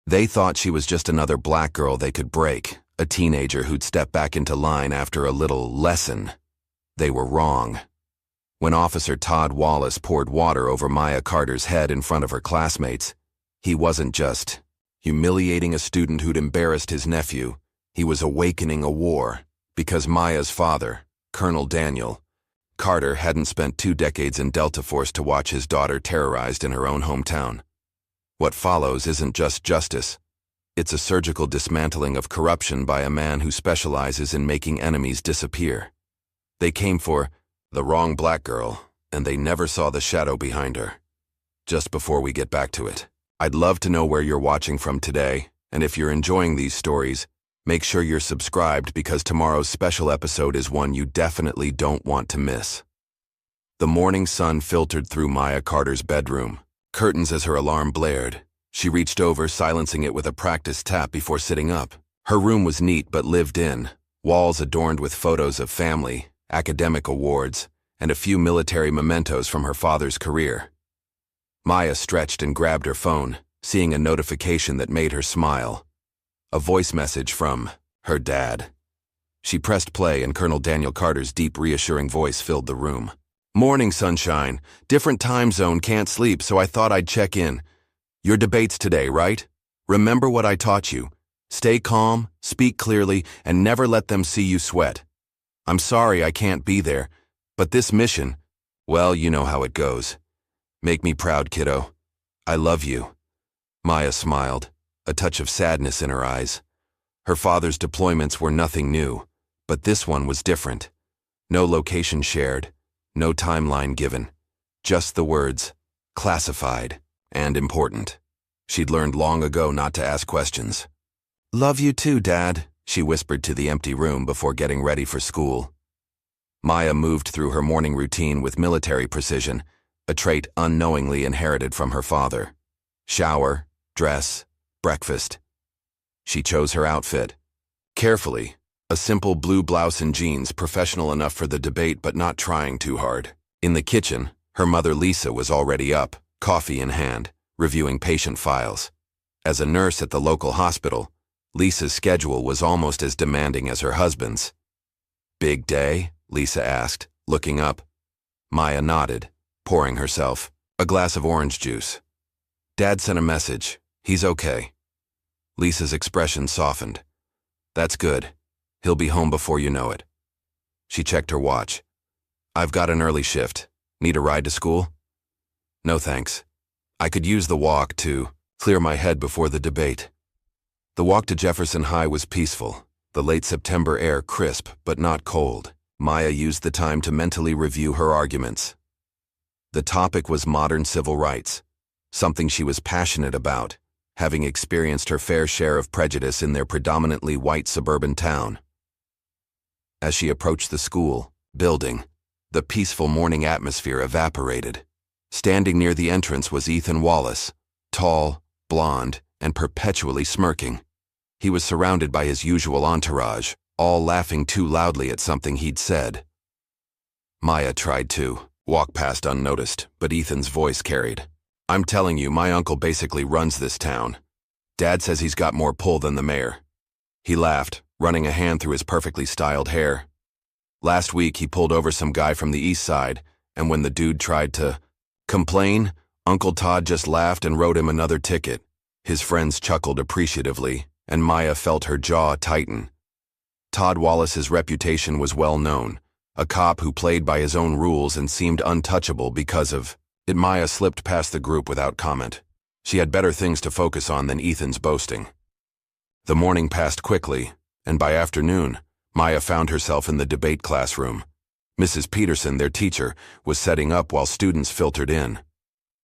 They thought she was just another black girl they could break, a teenager who'd step back into line after a little lesson. They were wrong. When Officer Todd Wallace poured water over Maya Carter's head in front of her classmates, he wasn't just humiliating a student who'd embarrassed his nephew. He was awakening a war, because Maya's father, Colonel Daniel Carter, hadn't spent 2 decades in Delta Force to watch his daughter terrorized in her own hometown. What follows isn't just justice. It's a surgical dismantling of corruption by a man who specializes in making enemies disappear. They came for the wrong black girl, and they never saw the shadow behind her. Just before we get back to it, I'd love to know where you're watching from today, and if you're enjoying these stories, make sure you're subscribed because tomorrow's special episode is one you definitely don't want to miss. The morning sun filtered through Maya Carter's bedroom, curtains as her alarm blared. She reached over, silencing it with a practiced tap before sitting up. Her room was neat but lived in, walls adorned with photos of family, academic awards, and a few military mementos from her father's career. Maya stretched and grabbed her phone, seeing a notification that made her smile. A voice message from her dad. She pressed play and Colonel Daniel Carter's deep, reassuring voice filled the room. "Morning, sunshine. Different time zone, can't sleep, so I thought I'd check in. Your debate's today, right? Remember what I taught you. Stay calm, speak clearly, and never let them see you sweat. I'm sorry I can't be there, but this mission, well, you know how it goes. Make me proud, kiddo. I love you." Maya smiled, a touch of sadness in her eyes. Her father's deployments were nothing new, but this one was different. No location shared, no timeline given, just the words, classified and important. She'd learned long ago not to ask questions. "Love you too, Dad," she whispered to the empty room before getting ready for school. Maya moved through her morning routine with military precision, a trait unknowingly inherited from her father. Shower, dress, breakfast. She chose her outfit. Carefully, a simple blue blouse and jeans, professional enough for the debate but not trying too hard. In the kitchen, her mother Lisa was already up, coffee in hand, reviewing patient files. As a nurse at the local hospital, Lisa's schedule was almost as demanding as her husband's. "Big day?" Lisa asked, looking up. Maya nodded, pouring herself a glass of orange juice. "Dad sent a message. He's okay." Lisa's expression softened. "That's good. He'll be home before you know it." She checked her watch. "I've got an early shift. Need a ride to school?" "No thanks. I could use the walk to clear my head before the debate." The walk to Jefferson High was peaceful, the late September air crisp but not cold. Maya used the time to mentally review her arguments. The topic was modern civil rights, something she was passionate about, having experienced her fair share of prejudice in their predominantly white suburban town. As she approached the school building, the peaceful morning atmosphere evaporated. Standing near the entrance was Ethan Wallace, tall, blonde, and perpetually smirking. He was surrounded by his usual entourage, all laughing too loudly at something he'd said. Maya tried to walk past unnoticed, but Ethan's voice carried. "I'm telling you, my uncle basically runs this town. Dad says he's got more pull than the mayor." He laughed, running a hand through his perfectly styled hair. "Last week he pulled over some guy from the east side, and when the dude tried to complain, Uncle Todd just laughed and wrote him another ticket." His friends chuckled appreciatively, and Maya felt her jaw tighten. Todd Wallace's reputation was well known, a cop who played by his own rules and seemed untouchable because of it. Maya slipped past the group without comment. She had better things to focus on than Ethan's boasting. The morning passed quickly, and by afternoon, Maya found herself in the debate classroom. Mrs. Peterson, their teacher, was setting up while students filtered in.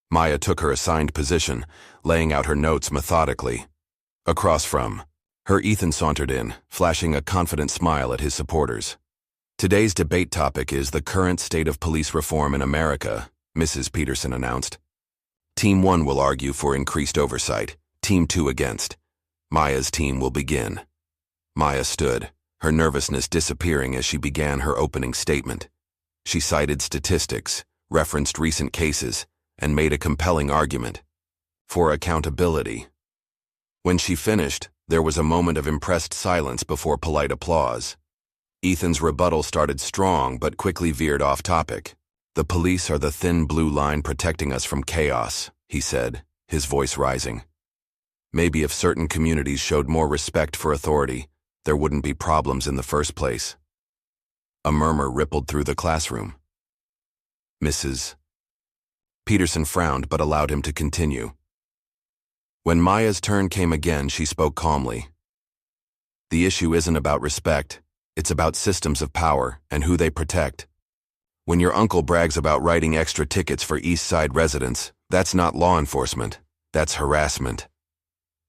Maya took her assigned position, laying out her notes methodically. Across from her, Ethan sauntered in, flashing a confident smile at his supporters. "Today's debate topic is the current state of police reform in America," Mrs. Peterson announced. "Team 1 will argue for increased oversight, Team 2 against. Maya's team will begin." Maya stood, her nervousness disappearing as she began her opening statement. She cited statistics, referenced recent cases, and made a compelling argument for accountability. When she finished, there was a moment of impressed silence before polite applause. Ethan's rebuttal started strong but quickly veered off topic. "The police are the thin blue line protecting us from chaos," he said, his voice rising. "Maybe if certain communities showed more respect for authority, there wouldn't be problems in the first place." A murmur rippled through the classroom. Mrs. Peterson frowned but allowed him to continue. When Maya's turn came again, she spoke calmly. "The issue isn't about respect, it's about systems of power and who they protect. When your uncle brags about writing extra tickets for East Side residents, that's not law enforcement, that's harassment."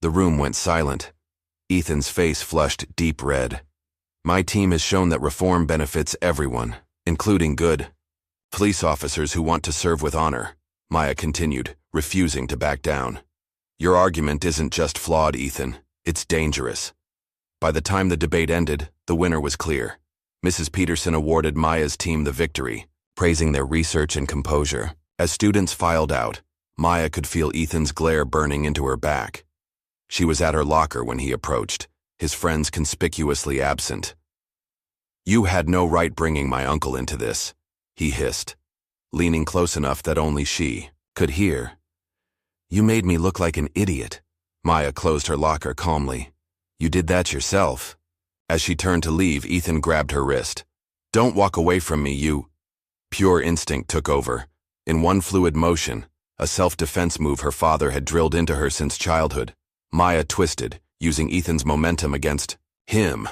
The room went silent. Ethan's face flushed deep red. "My team has shown that reform benefits everyone, including good police officers who want to serve with honor," Maya continued, refusing to back down. "Your argument isn't just flawed, Ethan, it's dangerous." By the time the debate ended, the winner was clear. Mrs. Peterson awarded Maya's team the victory, praising their research and composure. As students filed out, Maya could feel Ethan's glare burning into her back. She was at her locker when he approached, his friends conspicuously absent. "You had no right bringing my uncle into this," he hissed, leaning close enough that only she could hear. "You made me look like an idiot." Maya closed her locker calmly. "You did that yourself." As she turned to leave, Ethan grabbed her wrist. "Don't walk away from me, you." Pure instinct took over. In one fluid motion, a self-defense move her father had drilled into her since childhood, Maya twisted, using Ethan's momentum against him.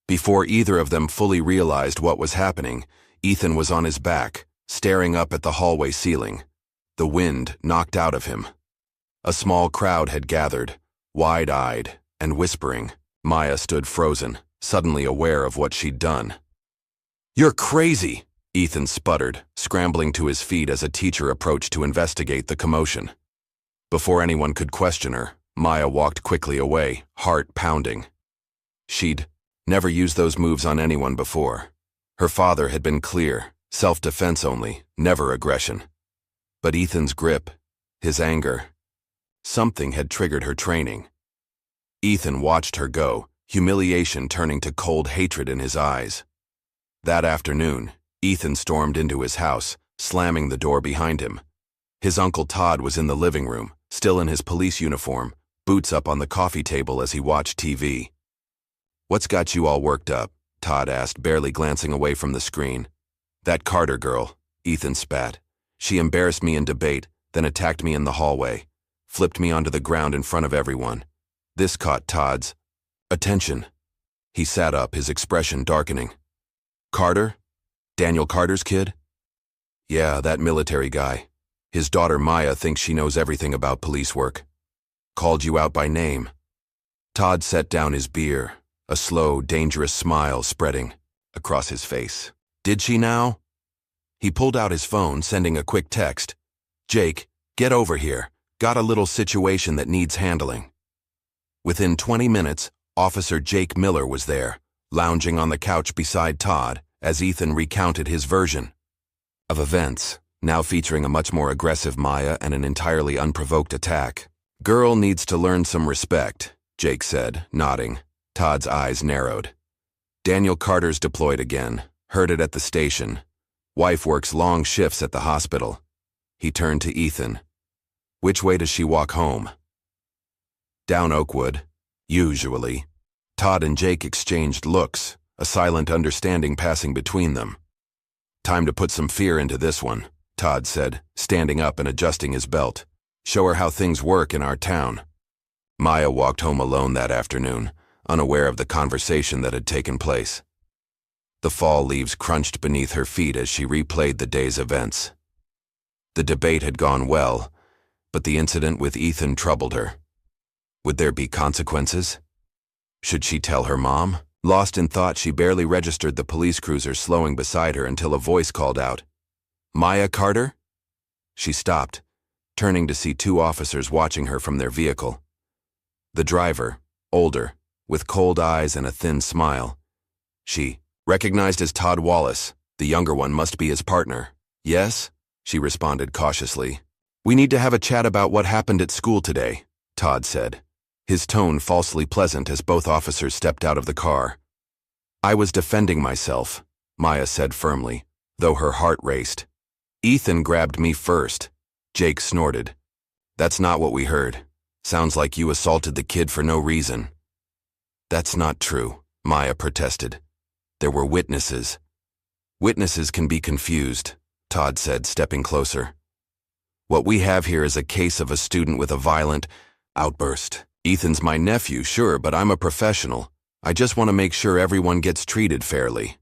Before either of them fully realized what was happening, Ethan was on his back, staring up at the hallway ceiling. The wind knocked out of him. A small crowd had gathered, wide-eyed and whispering. Maya stood frozen, suddenly aware of what she'd done. "You're crazy!" Ethan sputtered, scrambling to his feet as a teacher approached to investigate the commotion. Before anyone could question her, Maya walked quickly away, heart pounding. She'd never used those moves on anyone before. Her father had been clear, self-defense only, never aggression. But Ethan's grip, his anger, something had triggered her training. Ethan watched her go, humiliation turning to cold hatred in his eyes. That afternoon, Ethan stormed into his house, slamming the door behind him. His Uncle Todd was in the living room, still in his police uniform, boots up on the coffee table as he watched TV. "What's got you all worked up?" Todd asked, barely glancing away from the screen. "That Carter girl," Ethan spat. "She embarrassed me in debate, then attacked me in the hallway, flipped me onto the ground in front of everyone." This caught Todd's attention. He sat up, his expression darkening. "Carter? Daniel Carter's kid?" "Yeah, that military guy. His daughter Maya thinks she knows everything about police work. Called you out by name." Todd set down his beer, a slow, dangerous smile spreading across his face. "Did she now?" He pulled out his phone, sending a quick text. "Jake, get over here. Got a little situation that needs handling." Within 20 minutes, Officer Jake Miller was there, lounging on the couch beside Todd as Ethan recounted his version of events, now featuring a much more aggressive Maya and an entirely unprovoked attack. "Girl needs to learn some respect," Jake said, nodding. Todd's eyes narrowed. "Daniel Carter's deployed again. Heard it at the station. Wife works long shifts at the hospital." He turned to Ethan. "Which way does she walk home?" "Down Oakwood, usually." Todd and Jake exchanged looks, a silent understanding passing between them. "Time to put some fear into this one," Todd said, standing up and adjusting his belt. "Show her how things work in our town." Maya walked home alone that afternoon, unaware of the conversation that had taken place. The fall leaves crunched beneath her feet as she replayed the day's events. The debate had gone well, but the incident with Ethan troubled her. Would there be consequences? Should she tell her mom? Lost in thought, she barely registered the police cruiser slowing beside her until a voice called out, "Maya Carter?" She stopped, turning to see two officers watching her from their vehicle. The driver, older, with cold eyes and a thin smile. She recognized as Todd Wallace. The younger one must be his partner. "Yes?" she responded cautiously. "We need to have a chat about what happened at school today," Todd said. his tone falsely pleasant as both officers stepped out of the car. "I was defending myself," Maya said firmly, though her heart raced. "Ethan grabbed me first," Jake snorted. "That's not what we heard. Sounds like you assaulted the kid for no reason." "That's not true," Maya protested. "There were witnesses." "Witnesses can be confused," Todd said, stepping closer. "What we have here is a case of a student with a violent outburst. Ethan's my nephew, sure, but I'm a professional. I just want to make sure everyone gets treated fairly."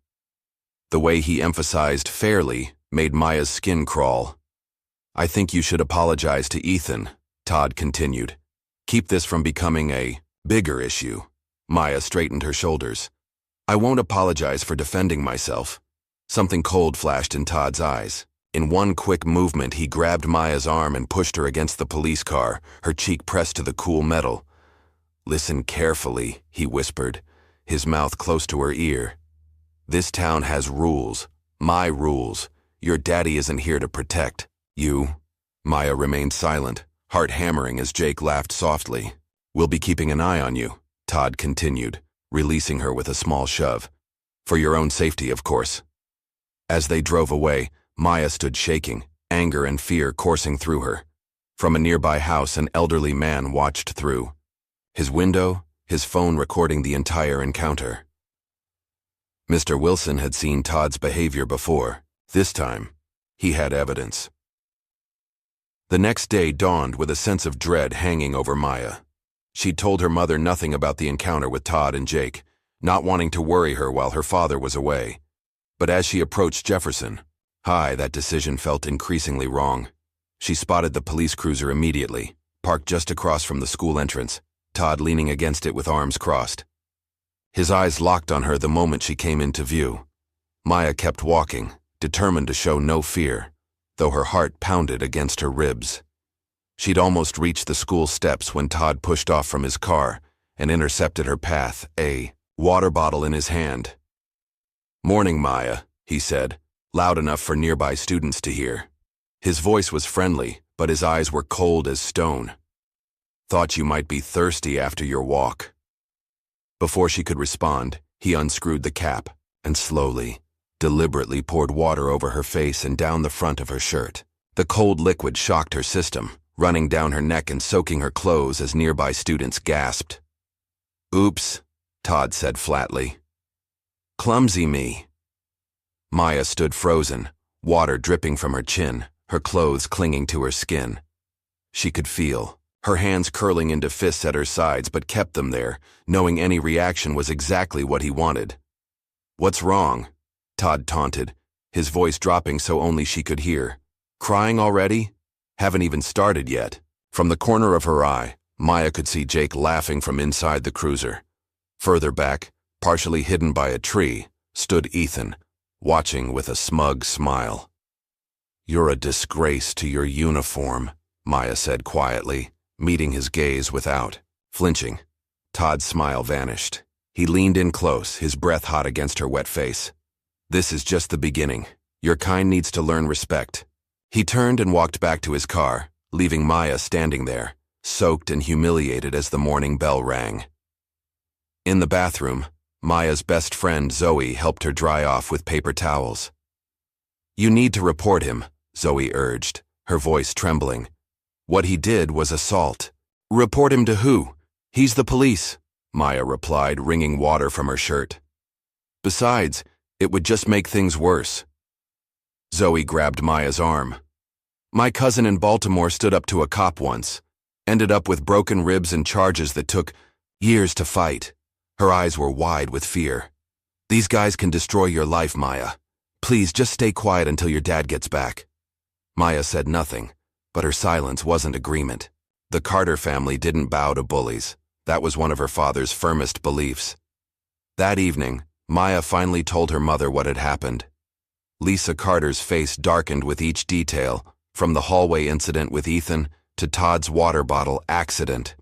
The way he emphasized fairly made Maya's skin crawl. "I think you should apologize to Ethan," Todd continued. "Keep this from becoming a bigger issue." Maya straightened her shoulders. "I won't apologize for defending myself." Something cold flashed in Todd's eyes. In one quick movement, he grabbed Maya's arm and pushed her against the police car, her cheek pressed to the cool metal. "Listen carefully," he whispered, his mouth close to her ear. "This town has rules. My rules. Your daddy isn't here to protect you." Maya remained silent, heart hammering as Jake laughed softly. "We'll be keeping an eye on you," Todd continued, releasing her with a small shove. "For your own safety, of course." As they drove away, Maya stood shaking, anger and fear coursing through her. From a nearby house, an elderly man watched through his window, his phone recording the entire encounter. Mr. Wilson had seen Todd's behavior before. This time, he had evidence. The next day dawned with a sense of dread hanging over Maya. She'd told her mother nothing about the encounter with Todd and Jake, not wanting to worry her while her father was away. But as she approached Jefferson High, that decision felt increasingly wrong. She spotted the police cruiser immediately, parked just across from the school entrance, Todd leaning against it with arms crossed. His eyes locked on her the moment she came into view. Maya kept walking, determined to show no fear, though her heart pounded against her ribs. She'd almost reached the school steps when Todd pushed off from his car and intercepted her path, a water bottle in his hand. "Morning, Maya," he said, loud enough for nearby students to hear. His voice was friendly, but his eyes were cold as stone. "Thought you might be thirsty after your walk." Before she could respond, he unscrewed the cap and slowly, deliberately poured water over her face and down the front of her shirt. The cold liquid shocked her system, running down her neck and soaking her clothes as nearby students gasped. "Oops," Todd said flatly. "Clumsy me." Maya stood frozen, water dripping from her chin, her clothes clinging to her skin. She could feel her hands curling into fists at her sides, but kept them there, knowing any reaction was exactly what he wanted. "What's wrong?" Todd taunted, his voice dropping so only she could hear. "Crying already? Haven't even started yet." From the corner of her eye, Maya could see Jake laughing from inside the cruiser. Further back, partially hidden by a tree, stood Ethan, watching with a smug smile. "You're a disgrace to your uniform," Maya said quietly, meeting his gaze without flinching. Todd's smile vanished. He leaned in close, his breath hot against her wet face. "This is just the beginning. Your kind needs to learn respect." He turned and walked back to his car, leaving Maya standing there, soaked and humiliated as the morning bell rang. In the bathroom, Maya's best friend Zoe helped her dry off with paper towels. "You need to report him," Zoe urged, her voice trembling. "What he did was assault." "Report him to who? He's the police," Maya replied, wringing water from her shirt. "Besides, it would just make things worse." Zoe grabbed Maya's arm. "My cousin in Baltimore stood up to a cop once. Ended up with broken ribs and charges that took years to fight." Her eyes were wide with fear. "These guys can destroy your life, Maya. Please just stay quiet until your dad gets back." Maya said nothing, but her silence wasn't agreement. The Carter family didn't bow to bullies. That was one of her father's firmest beliefs. That evening, Maya finally told her mother what had happened. Lisa Carter's face darkened with each detail, from the hallway incident with Ethan to Todd's water bottle accident.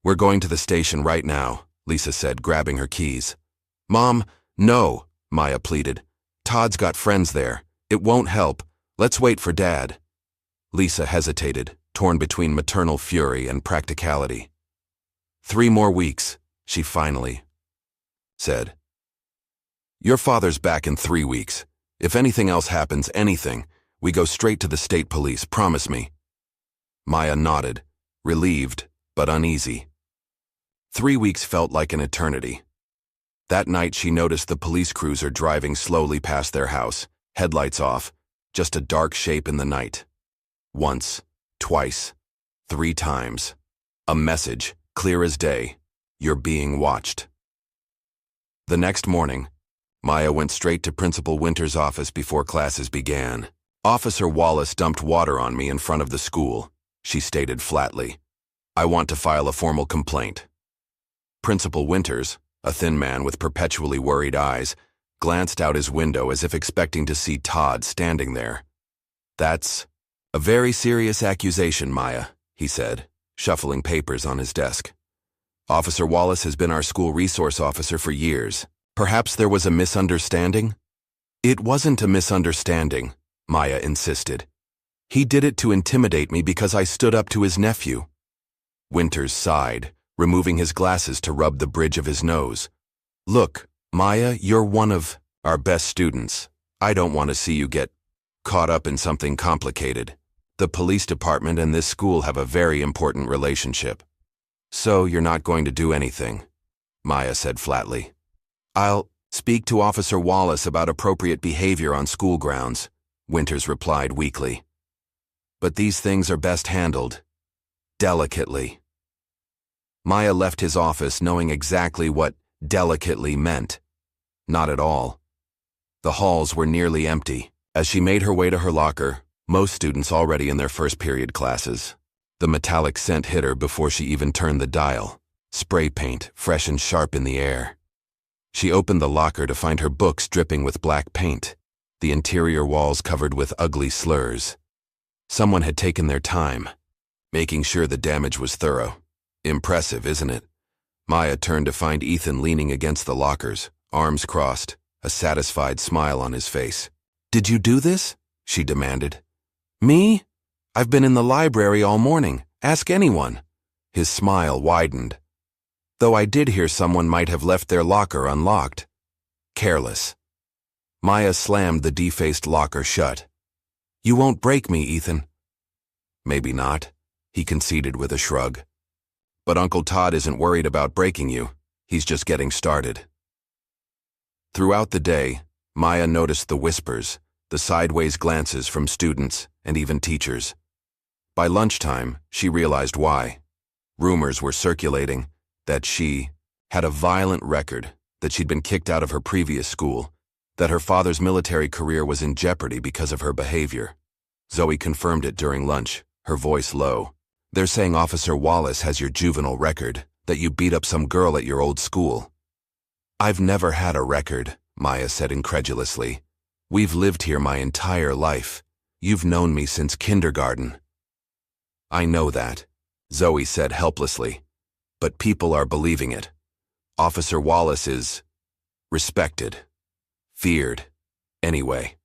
"We're going to the station right now," Lisa said, grabbing her keys. "Mom, no," Maya pleaded. "Todd's got friends there. It won't help. Let's wait for Dad." Lisa hesitated, torn between maternal fury and practicality. 3 more weeks, she finally said. Your father's back in 3 weeks. If anything else happens, anything, we go straight to the state police, promise me. Maya nodded, relieved but uneasy. 3 weeks felt like an eternity. That night she noticed the police cruiser driving slowly past their house, headlights off, just a dark shape in the night. Once, twice, 3 times. A message, clear as day, you're being watched. The next morning, Maya went straight to Principal Winter's office before classes began. Officer Wallace dumped water on me in front of the school, she stated flatly. I want to file a formal complaint. Principal Winters, a thin man with perpetually worried eyes, glanced out his window as if expecting to see Todd standing there. That's a very serious accusation, Maya, he said, shuffling papers on his desk. Officer Wallace has been our school resource officer for years. Perhaps there was a misunderstanding? It wasn't a misunderstanding, Maya insisted. He did it to intimidate me because I stood up to his nephew. Winters sighed, removing his glasses to rub the bridge of his nose. Look, Maya, you're one of our best students. I don't want to see you get caught up in something complicated. The police department and this school have a very important relationship. So you're not going to do anything, Maya said flatly. I'll speak to Officer Wallace about appropriate behavior on school grounds, Winters replied weakly. But these things are best handled delicately. Maya left his office knowing exactly what delicately meant. Not at all. The halls were nearly empty. As she made her way to her locker, most students already in their first period classes. The metallic scent hit her before she even turned the dial. Spray paint, fresh and sharp in the air. She opened the locker to find her books dripping with black paint, the interior walls covered with ugly slurs. Someone had taken their time, making sure the damage was thorough. Impressive, isn't it? Maya turned to find Ethan leaning against the lockers, arms crossed, a satisfied smile on his face. Did you do this? She demanded. Me? I've been in the library all morning. Ask anyone. His smile widened. Though I did hear someone might have left their locker unlocked. Careless. Maya slammed the defaced locker shut. You won't break me, Ethan. Maybe not, he conceded with a shrug. But Uncle Todd isn't worried about breaking you. He's just getting started. Throughout the day, Maya noticed the whispers, the sideways glances from students and even teachers. By lunchtime, she realized why. Rumors were circulating that she had a violent record, that she'd been kicked out of her previous school, that her father's military career was in jeopardy because of her behavior. Zoe confirmed it during lunch, her voice low. They're saying Officer Wallace has your juvenile record, that you beat up some girl at your old school. I've never had a record, Maya said incredulously. We've lived here my entire life. You've known me since kindergarten. I know that, Zoe said helplessly. But people are believing it. Officer Wallace is respected, feared, anyway.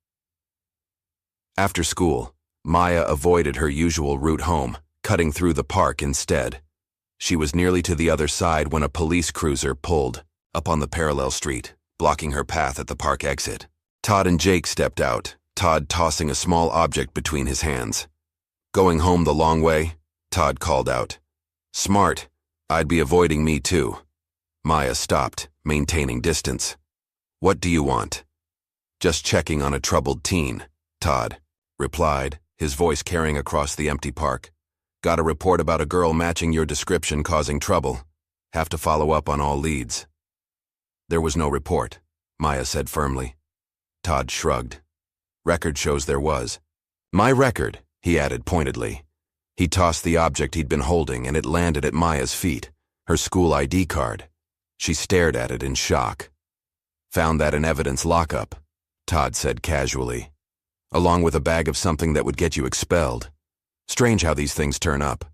After school, Maya avoided her usual route home, cutting through the park instead. She was nearly to the other side when a police cruiser pulled up on the parallel street, blocking her path at the park exit. Todd and Jake stepped out, Todd tossing a small object between his hands. Going home the long way? Todd called out. Smart. I'd be avoiding me too. Maya stopped, maintaining distance. What do you want? Just checking on a troubled teen, Todd replied, his voice carrying across the empty park. Got a report about a girl matching your description causing trouble. Have to follow up on all leads. There was no report, Maya said firmly. Todd shrugged. Record shows there was. My record, he added pointedly. He tossed the object he'd been holding and it landed at Maya's feet, her school ID card. She stared at it in shock. Found that in evidence lockup, Todd said casually, along with a bag of something that would get you expelled. Strange how these things turn up.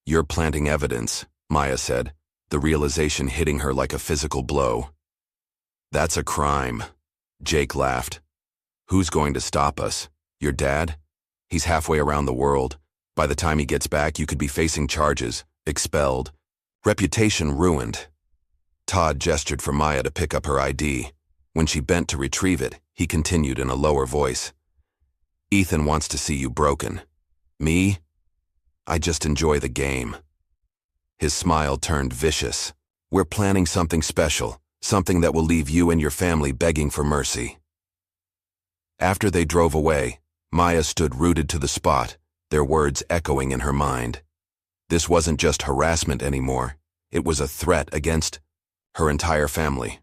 You're planting evidence, Maya said, the realization hitting her like a physical blow. That's a crime, Jake laughed. Who's going to stop us? Your dad? He's halfway around the world. By the time he gets back, you could be facing charges, expelled. Reputation ruined. Todd gestured for Maya to pick up her ID. When she bent to retrieve it, he continued in a lower voice. Ethan wants to see you broken. Me? I just enjoy the game. His smile turned vicious. We're planning something special, something that will leave you and your family begging for mercy. After they drove away, Maya stood rooted to the spot, their words echoing in her mind. This wasn't just harassment anymore. It was a threat against her entire family.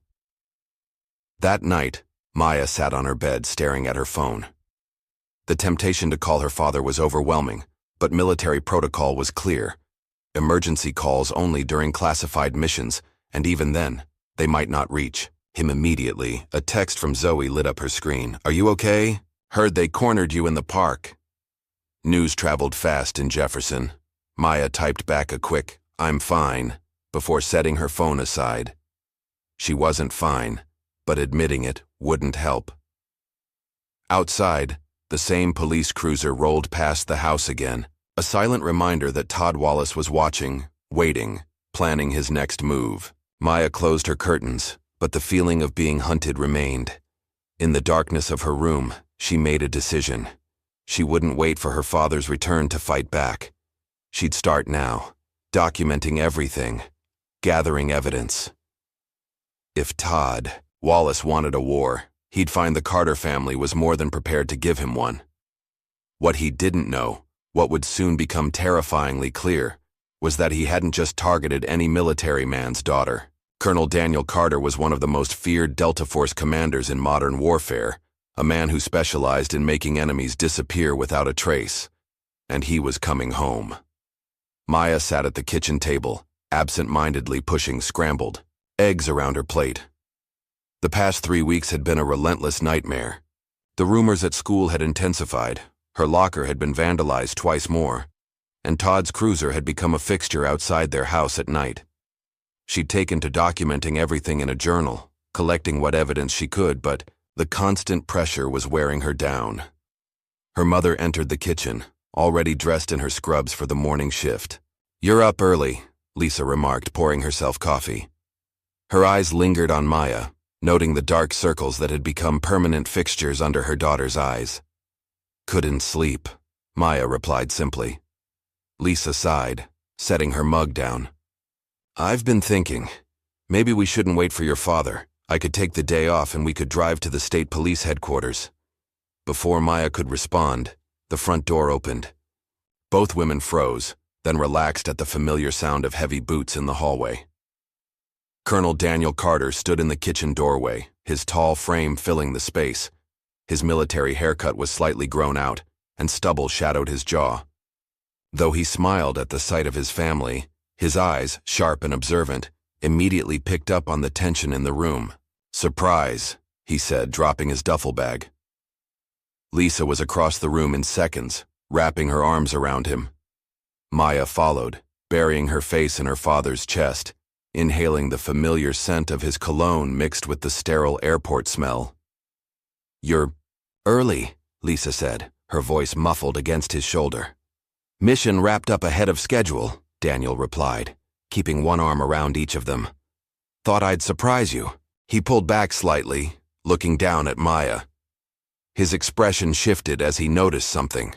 That night, Maya sat on her bed staring at her phone. The temptation to call her father was overwhelming, but military protocol was clear. Emergency calls only during classified missions, and even then, they might not reach him immediately. A text from Zoe lit up her screen. Are you okay? Heard they cornered you in the park. News traveled fast in Jefferson. Maya typed back a quick, I'm fine, before setting her phone aside. She wasn't fine, but admitting it wouldn't help. Outside, the same police cruiser rolled past the house again, a silent reminder that Todd Wallace was watching, waiting, planning his next move. Maya closed her curtains, but the feeling of being hunted remained. In the darkness of her room, she made a decision. She wouldn't wait for her father's return to fight back. She'd start now, documenting everything, gathering evidence. If Todd Wallace wanted a war, he'd find the Carter family was more than prepared to give him one. What he didn't know, what would soon become terrifyingly clear, was that he hadn't just targeted any military man's daughter. Colonel Daniel Carter was one of the most feared Delta Force commanders in modern warfare, a man who specialized in making enemies disappear without a trace. And he was coming home. Maya sat at the kitchen table, absent-mindedly pushing scrambled eggs around her plate. The past 3 weeks had been a relentless nightmare. The rumors at school had intensified, her locker had been vandalized twice more, and Todd's cruiser had become a fixture outside their house at night. She'd taken to documenting everything in a journal, collecting what evidence she could, but the constant pressure was wearing her down. Her mother entered the kitchen, already dressed in her scrubs for the morning shift. You're up early, Lisa remarked, pouring herself coffee. Her eyes lingered on Maya, noting the dark circles that had become permanent fixtures under her daughter's eyes. Couldn't sleep, Maya replied simply. Lisa sighed, setting her mug down. I've been thinking, maybe we shouldn't wait for your father. I could take the day off and we could drive to the state police headquarters. Before Maya could respond, the front door opened. Both women froze, then relaxed at the familiar sound of heavy boots in the hallway. Colonel Daniel Carter stood in the kitchen doorway, his tall frame filling the space. His military haircut was slightly grown out, and stubble shadowed his jaw. Though he smiled at the sight of his family, his eyes, sharp and observant, immediately picked up on the tension in the room. Surprise, he said, dropping his duffel bag. Lisa was across the room in seconds, wrapping her arms around him. Maya followed, burying her face in her father's chest, inhaling the familiar scent of his cologne mixed with the sterile airport smell. You're early, Lisa said, her voice muffled against his shoulder. Mission wrapped up ahead of schedule, Daniel replied, keeping one arm around each of them. Thought I'd surprise you. He pulled back slightly, looking down at Maya. His expression shifted as he noticed something.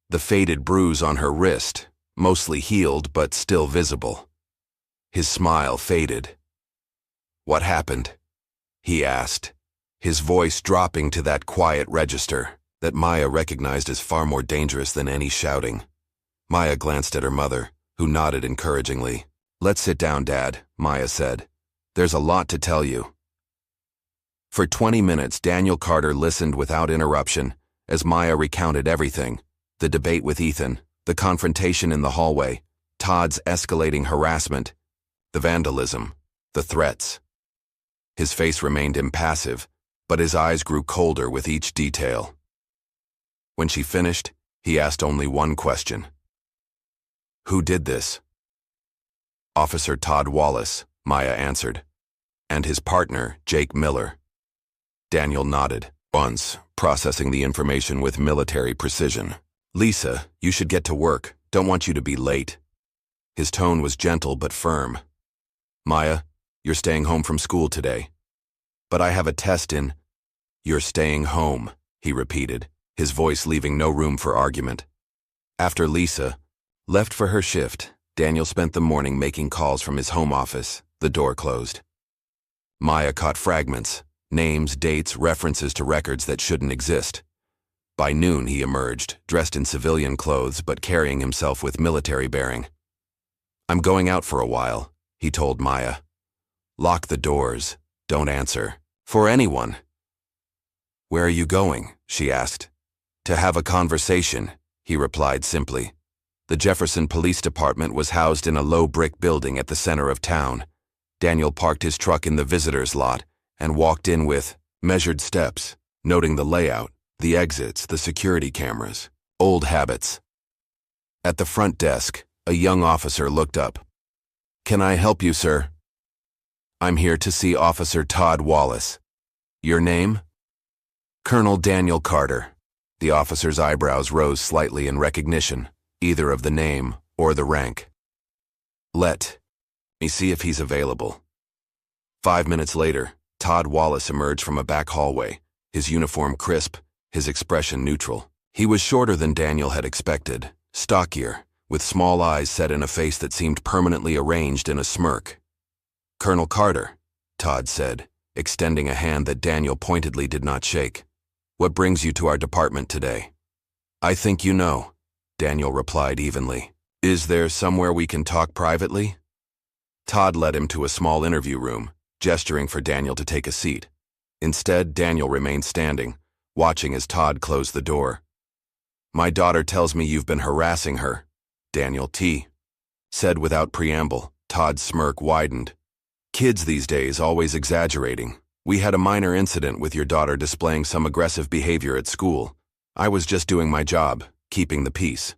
The faded bruise on her wrist, mostly healed but still visible. His smile faded. What happened? He asked, his voice dropping to that quiet register that Maya recognized as far more dangerous than any shouting. Maya glanced at her mother, who nodded encouragingly. Let's sit down, Dad, Maya said. There's a lot to tell you. For 20 minutes, Daniel Carter listened without interruption as Maya recounted everything: the debate with Ethan, the confrontation in the hallway, Todd's escalating harassment, the vandalism, the threats. His face remained impassive, but his eyes grew colder with each detail. When she finished, he asked only one question. Who did this? Officer Todd Wallace, Maya answered, and his partner, Jake Miller. Daniel nodded, once, processing the information with military precision. Lisa, you should get to work. Don't want you to be late. His tone was gentle but firm. "Maya, you're staying home from school today." "But I have a test in—" "You're staying home," he repeated, his voice leaving no room for argument. After Lisa left for her shift, Daniel spent the morning making calls from his home office, the door closed. Maya caught fragments, names, dates, references to records that shouldn't exist. By noon he emerged, dressed in civilian clothes but carrying himself with military bearing. "I'm going out for a while," he told Maya. "Lock the doors. Don't answer. For anyone." "Where are you going?" she asked. "To have a conversation," he replied simply. The Jefferson Police Department was housed in a low brick building at the center of town. Daniel parked his truck in the visitor's lot and walked in with measured steps, noting the layout, the exits, the security cameras. Old habits. At the front desk, a young officer looked up. "Can I help you, sir?" "I'm here to see Officer Todd Wallace." "Your name?" "Colonel Daniel Carter." The officer's eyebrows rose slightly in recognition, either of the name or the rank. "Let me see if he's available." 5 minutes later, Todd Wallace emerged from a back hallway, his uniform crisp, his expression neutral. He was shorter than Daniel had expected, stockier, with small eyes set in a face that seemed permanently arranged in a smirk. "Colonel Carter," Todd said, extending a hand that Daniel pointedly did not shake. "What brings you to our department today?" "I think you know," Daniel replied evenly. "Is there somewhere we can talk privately?" Todd led him to a small interview room, gesturing for Daniel to take a seat. Instead, Daniel remained standing, watching as Todd closed the door. "My daughter tells me you've been harassing her," Daniel said without preamble. Todd's smirk widened. "Kids these days always exaggerating. We had a minor incident with your daughter displaying some aggressive behavior at school. I was just doing my job, keeping the peace."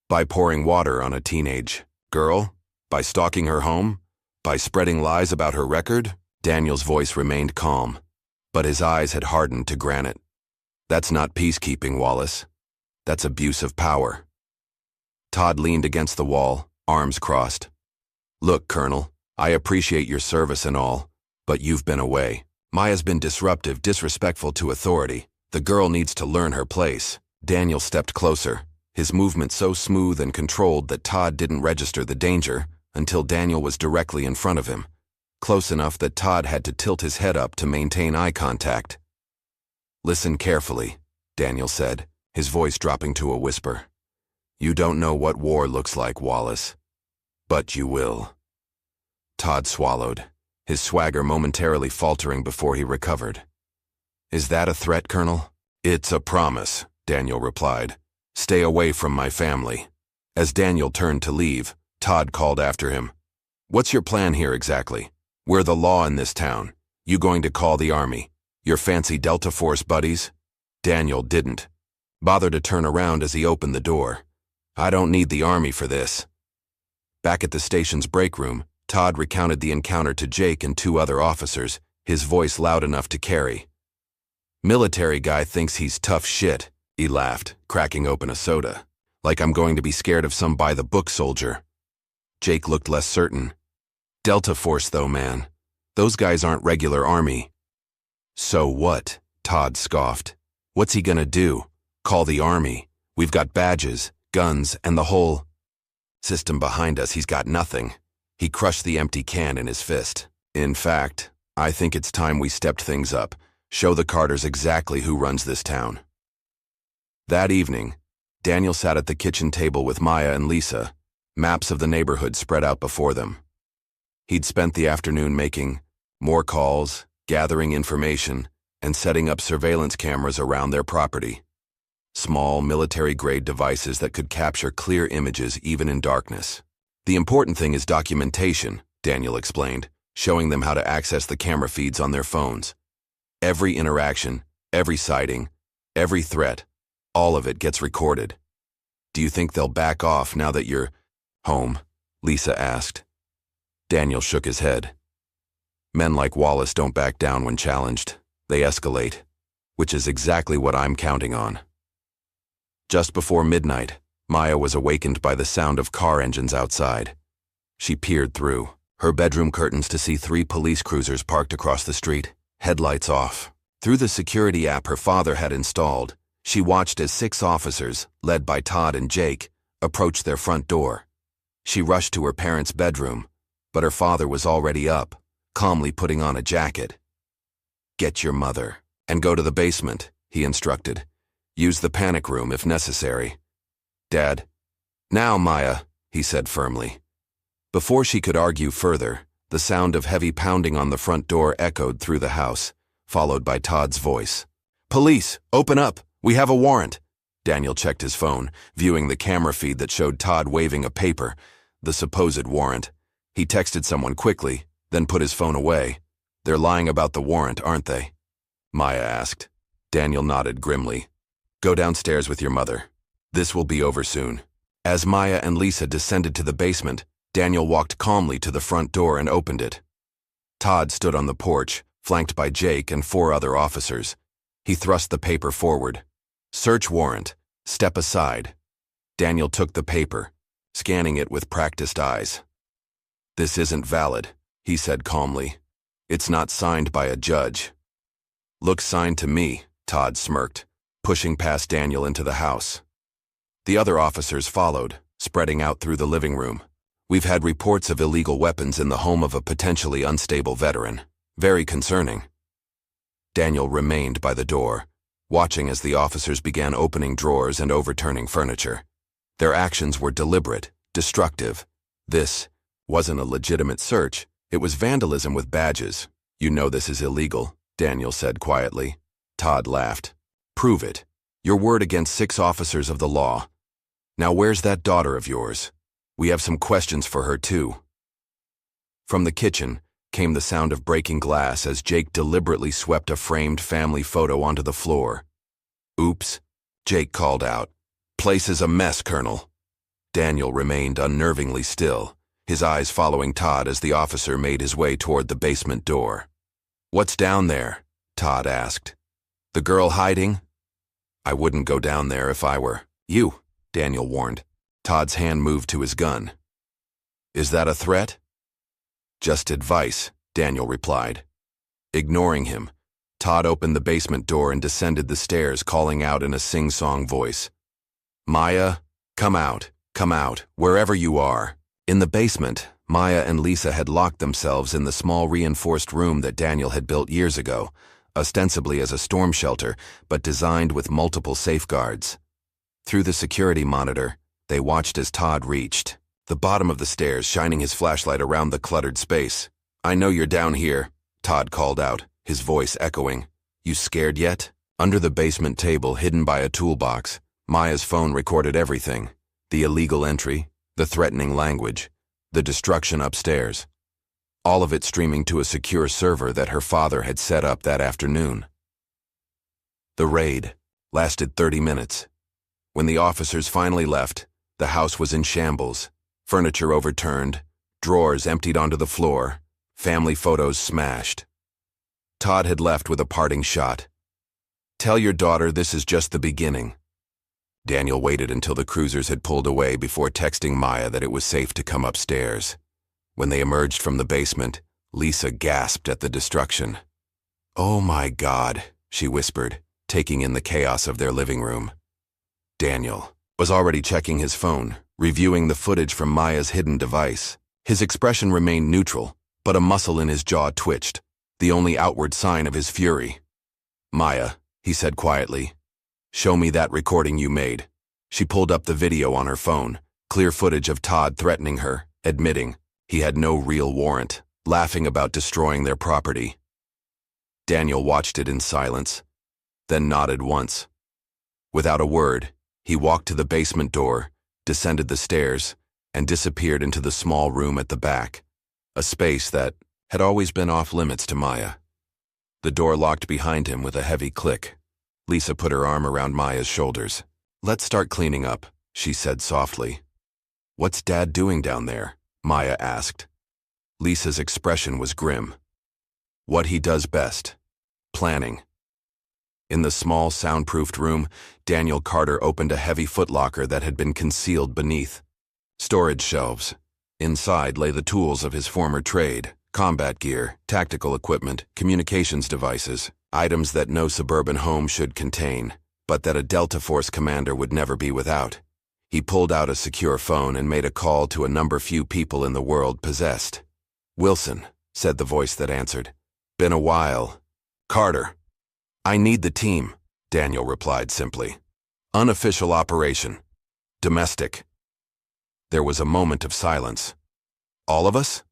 "By pouring water on a teenage girl? By stalking her home? By spreading lies about her record?" Daniel's voice remained calm, but his eyes had hardened to granite. "That's not peacekeeping, Wallace. That's abuse of power." Todd leaned against the wall, arms crossed. "Look, Colonel, I appreciate your service and all, but you've been away. Maya's been disruptive, disrespectful to authority. The girl needs to learn her place." Daniel stepped closer, his movement so smooth and controlled that Todd didn't register the danger until Daniel was directly in front of him, close enough that Todd had to tilt his head up to maintain eye contact. "Listen carefully," Daniel said, his voice dropping to a whisper. "You don't know what war looks like, Wallace. But you will." Todd swallowed, his swagger momentarily faltering before he recovered. "Is that a threat, Colonel?" "It's a promise," Daniel replied. "Stay away from my family." As Daniel turned to leave, Todd called after him. "What's your plan here exactly? We're the law in this town. You going to call the army? Your fancy Delta Force buddies?" Daniel didn't bother to turn around as he opened the door. "I don't need the army for this." Back at the station's break room, Todd recounted the encounter to Jake and 2 other officers, his voice loud enough to carry. "Military guy thinks he's tough shit," he laughed, cracking open a soda. "Like I'm going to be scared of some by-the-book soldier." Jake looked less certain. "Delta Force though, man. Those guys aren't regular army." "So what?" Todd scoffed. "What's he gonna do? Call the army? We've got badges, guns, and the whole system behind us. He's got nothing." He crushed the empty can in his fist. "In fact, I think it's time we stepped things up, show the Carters exactly who runs this town." That evening, Daniel sat at the kitchen table with Maya and Lisa, maps of the neighborhood spread out before them. He'd spent the afternoon making more calls, gathering information, and setting up surveillance cameras around their property. Small, military-grade devices that could capture clear images even in darkness. "The important thing is documentation," Daniel explained, showing them how to access the camera feeds on their phones. "Every interaction, every sighting, every threat, all of it gets recorded." "Do you think they'll back off now that you're home?" Lisa asked. Daniel shook his head. "Men like Wallace don't back down when challenged. They escalate, which is exactly what I'm counting on." Just before midnight, Maya was awakened by the sound of car engines outside. She peered through her bedroom curtains to see 3 police cruisers parked across the street, headlights off. Through the security app her father had installed, she watched as 6 officers, led by Todd and Jake, approached their front door. She rushed to her parents' bedroom, but her father was already up, calmly putting on a jacket. "Get your mother, and go to the basement," he instructed. "Use the panic room if necessary." "Dad." "Now, Maya," he said firmly. Before she could argue further, the sound of heavy pounding on the front door echoed through the house, followed by Todd's voice. "Police, open up! We have a warrant!" Daniel checked his phone, viewing the camera feed that showed Todd waving a paper, the supposed warrant. He texted someone quickly, then put his phone away. "They're lying about the warrant, aren't they?" Maya asked. Daniel nodded grimly. "Go downstairs with your mother. This will be over soon." As Maya and Lisa descended to the basement, Daniel walked calmly to the front door and opened it. Todd stood on the porch, flanked by Jake and 4 other officers. He thrust the paper forward. "Search warrant. Step aside." Daniel took the paper, scanning it with practiced eyes. "This isn't valid," he said calmly. "It's not signed by a judge." "Looks signed to me," Todd smirked, pushing past Daniel into the house. The other officers followed, spreading out through the living room. "We've had reports of illegal weapons in the home of a potentially unstable veteran. Very concerning." Daniel remained by the door, watching as the officers began opening drawers and overturning furniture. Their actions were deliberate, destructive. This wasn't a legitimate search. It was vandalism with badges. "You know this is illegal," Daniel said quietly. Todd laughed. "Prove it. Your word against 6 officers of the law. Now where's that daughter of yours? We have some questions for her too." From the kitchen came the sound of breaking glass as Jake deliberately swept a framed family photo onto the floor. "Oops," Jake called out. "Place is a mess, Colonel." Daniel remained unnervingly still, his eyes following Todd as the officer made his way toward the basement door. "What's down there?" Todd asked. "The girl hiding?" "I wouldn't go down there if I were you," Daniel warned. Todd's hand moved to his gun. "Is that a threat?" "Just advice," Daniel replied. Ignoring him, Todd opened the basement door and descended the stairs, calling out in a sing-song voice. "Maya, come out, wherever you are." In the basement, Maya and Lisa had locked themselves in the small reinforced room that Daniel had built years ago, ostensibly as a storm shelter, but designed with multiple safeguards. Through the security monitor, they watched as Todd reached the bottom of the stairs, shining his flashlight around the cluttered space. "I know you're down here," Todd called out, his voice echoing. "You scared yet?" Under the basement table, hidden by a toolbox, Maya's phone recorded everything: the illegal entry, the threatening language, the destruction upstairs. All of it streaming to a secure server that her father had set up that afternoon. The raid lasted 30 minutes. When the officers finally left, the house was in shambles, furniture overturned, drawers emptied onto the floor, family photos smashed. Todd had left with a parting shot. "Tell your daughter this is just the beginning." Daniel waited until the cruisers had pulled away before texting Maya that it was safe to come upstairs. When they emerged from the basement, Lisa gasped at the destruction. "Oh my God," she whispered, taking in the chaos of their living room. Daniel was already checking his phone, reviewing the footage from Maya's hidden device. His expression remained neutral, but a muscle in his jaw twitched, the only outward sign of his fury. "Maya," he said quietly, "show me that recording you made." She pulled up the video on her phone, clear footage of Todd threatening her, admitting he had no real warrant, laughing about destroying their property. Daniel watched it in silence, then nodded once. Without a word, he walked to the basement door, descended the stairs, and disappeared into the small room at the back, a space that had always been off-limits to Maya. The door locked behind him with a heavy click. Lisa put her arm around Maya's shoulders. "Let's start cleaning up," she said softly. "What's Dad doing down there?" Maya asked. Lisa's expression was grim. "What he does best. Planning." In the small, soundproofed room, Daniel Carter opened a heavy footlocker that had been concealed beneath. Storage shelves. Inside lay the tools of his former trade, combat gear, tactical equipment, communications devices, items that no suburban home should contain, but that a Delta Force commander would never be without. He pulled out a secure phone and made a call to a number few people in the world possessed. "Wilson," said the voice that answered. "Been a while." "Carter." "I need the team," Daniel replied simply. "Unofficial operation. Domestic." There was a moment of silence. "All of us?"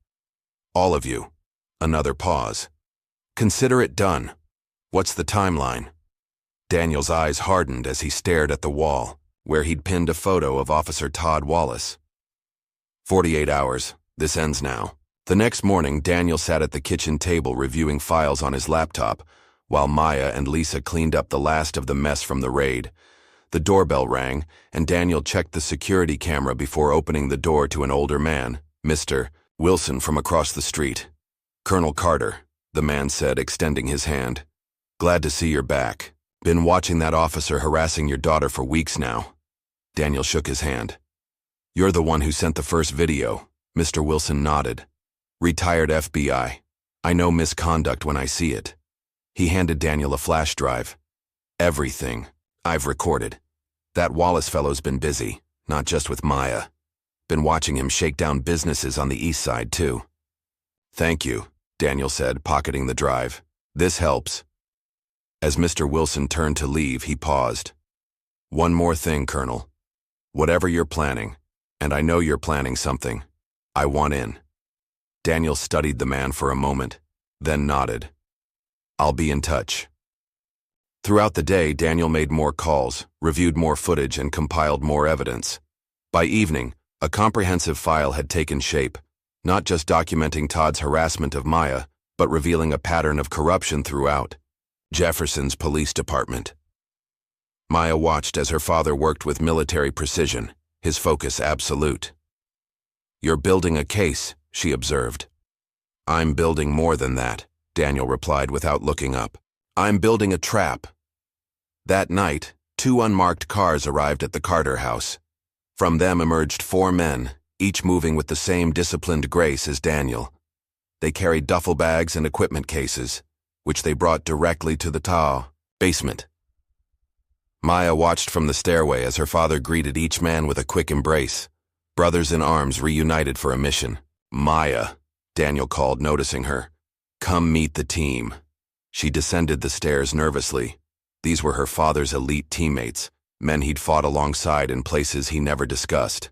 "All of you." Another pause. "Consider it done. What's the timeline?" Daniel's eyes hardened as he stared at the wall, where he'd pinned a photo of Officer Todd Wallace. 48 hours. This ends now. The next morning, Daniel sat at the kitchen table reviewing files on his laptop, while Maya and Lisa cleaned up the last of the mess from the raid. The doorbell rang, and Daniel checked the security camera before opening the door to an older man, Mr. Wilson, from across the street. "Colonel Carter," the man said, extending his hand. "Glad to see you're back. Been watching that officer harassing your daughter for weeks now." Daniel shook his hand. "You're the one who sent the first video." Mr. Wilson nodded. "Retired FBI. I know misconduct when I see it." He handed Daniel a flash drive. "Everything. I've recorded. That Wallace fellow's been busy, not just with Maya. Been watching him shake down businesses on the east side, too." "Thank you," Daniel said, pocketing the drive. "This helps." As Mr. Wilson turned to leave, he paused. "One more thing, Colonel. Whatever you're planning, and I know you're planning something, I want in." Daniel studied the man for a moment, then nodded. "I'll be in touch." Throughout the day, Daniel made more calls, reviewed more footage, and compiled more evidence. By evening, a comprehensive file had taken shape, not just documenting Todd's harassment of Maya, but revealing a pattern of corruption throughout. Jefferson's police department. Maya watched as her father worked with military precision, his focus absolute. "You're building a case," she observed. "I'm building more than that," Daniel replied without looking up. "I'm building a trap." That night, 2 unmarked cars arrived at the Carter house. From them emerged 4 men, each moving with the same disciplined grace as Daniel. They carried duffel bags and equipment cases, which they brought directly to the basement. Maya watched from the stairway as her father greeted each man with a quick embrace. Brothers in arms reunited for a mission. "Maya," Daniel called, noticing her. "Come meet the team." She descended the stairs nervously. These were her father's elite teammates, men he'd fought alongside in places he never discussed.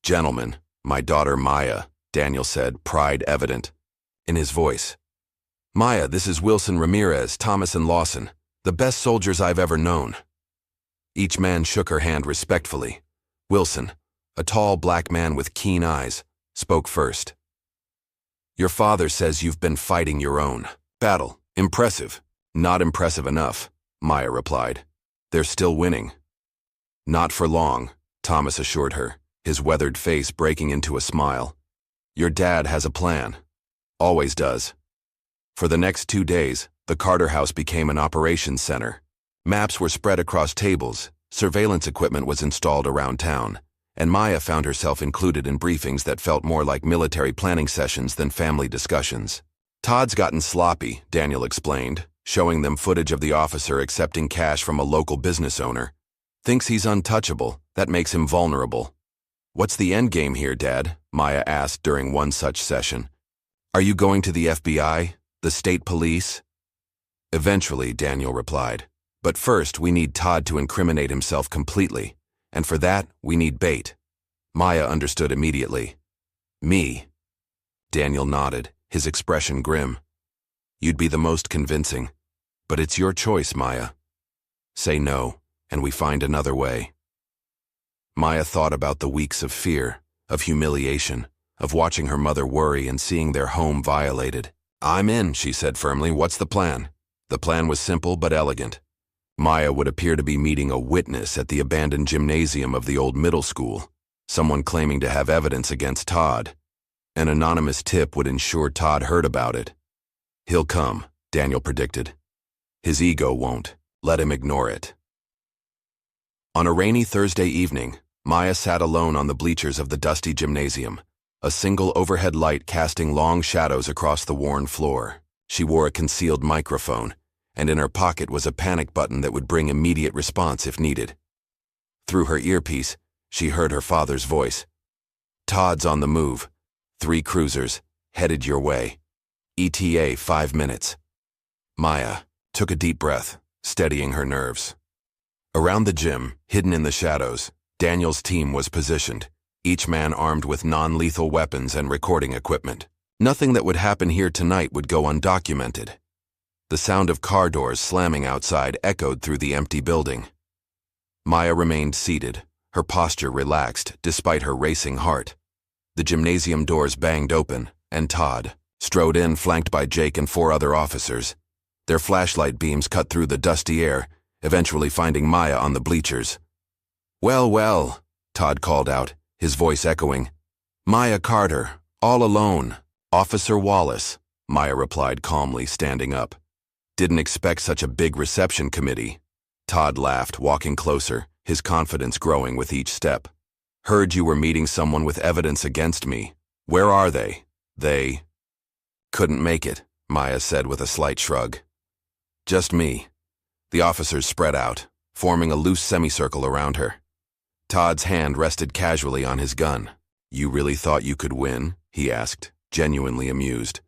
"Gentlemen, my daughter Maya," Daniel said, pride evident in his voice. "Maya, this is Wilson Ramirez, Thomas and Lawson, the best soldiers I've ever known." Each man shook her hand respectfully. Wilson, a tall black man with keen eyes, spoke first. "Your father says you've been fighting your own battle. Impressive." "Not impressive enough," Maya replied. "They're still winning." "Not for long," Thomas assured her, his weathered face breaking into a smile. "Your dad has a plan. Always does." For the next 2 days, the Carter house became an operations center. Maps were spread across tables, surveillance equipment was installed around town, and Maya found herself included in briefings that felt more like military planning sessions than family discussions. "Todd's gotten sloppy," Daniel explained, showing them footage of the officer accepting cash from a local business owner. "Thinks he's untouchable, that makes him vulnerable." "What's the end game here, Dad?" Maya asked during one such session. "Are you going to the FBI? The state police?" "Eventually," Daniel replied. "But first, we need Todd to incriminate himself completely, and for that, we need bait." Maya understood immediately. "Me?" Daniel nodded, his expression grim. "You'd be the most convincing, but it's your choice, Maya. Say no, and we find another way." Maya thought about the weeks of fear, of humiliation, of watching her mother worry and seeing their home violated. "I'm in," she said firmly. "What's the plan?" The plan was simple but elegant. Maya would appear to be meeting a witness at the abandoned gymnasium of the old middle school, someone claiming to have evidence against Todd. An anonymous tip would ensure Todd heard about it. "He'll come," Daniel predicted. "His ego won't." Let him ignore it. On a rainy Thursday evening, Maya sat alone on the bleachers of the dusty gymnasium, a single overhead light casting long shadows across the worn floor. She wore a concealed microphone, and in her pocket was a panic button that would bring immediate response if needed. Through her earpiece, she heard her father's voice. "Todd's on the move. 3 cruisers, headed your way. ETA 5 minutes." Maya took a deep breath, steadying her nerves. Around the gym, hidden in the shadows, Daniel's team was positioned, each man armed with non-lethal weapons and recording equipment. Nothing that would happen here tonight would go undocumented. The sound of car doors slamming outside echoed through the empty building. Maya remained seated, her posture relaxed despite her racing heart. The gymnasium doors banged open, and Todd strode in, flanked by Jake and 4 other officers. Their flashlight beams cut through the dusty air, eventually finding Maya on the bleachers. "Well, well," Todd called out, his voice echoing. "Maya Carter, all alone." "Officer Wallace," Maya replied calmly, standing up. "Didn't expect such a big reception committee." Todd laughed, walking closer, his confidence growing with each step. "Heard you were meeting someone with evidence against me. Where are they?" "They couldn't make it," Maya said with a slight shrug. "Just me." The officers spread out, forming a loose semicircle around her. Todd's hand rested casually on his gun. "You really thought you could win?" he asked, genuinely amused.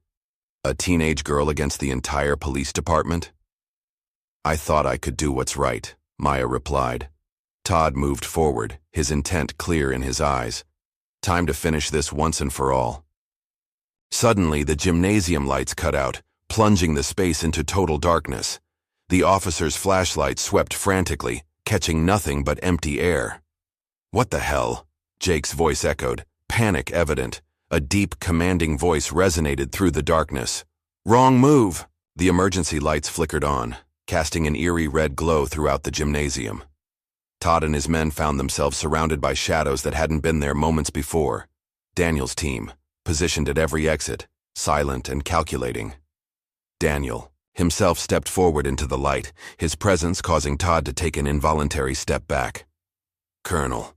"A teenage girl against the entire police department?" "I thought I could do what's right," Maya replied. Todd moved forward, his intent clear in his eyes. Time to finish this once and for all. Suddenly, the gymnasium lights cut out, plunging the space into total darkness. The officer's flashlight swept frantically, catching nothing but empty air. "What the hell?" Jake's voice echoed, panic evident. A deep, commanding voice resonated through the darkness. "Wrong move!" The emergency lights flickered on, casting an eerie red glow throughout the gymnasium. Todd and his men found themselves surrounded by shadows that hadn't been there moments before. Daniel's team, positioned at every exit, silent and calculating. Daniel himself stepped forward into the light, his presence causing Todd to take an involuntary step back. "Colonel,"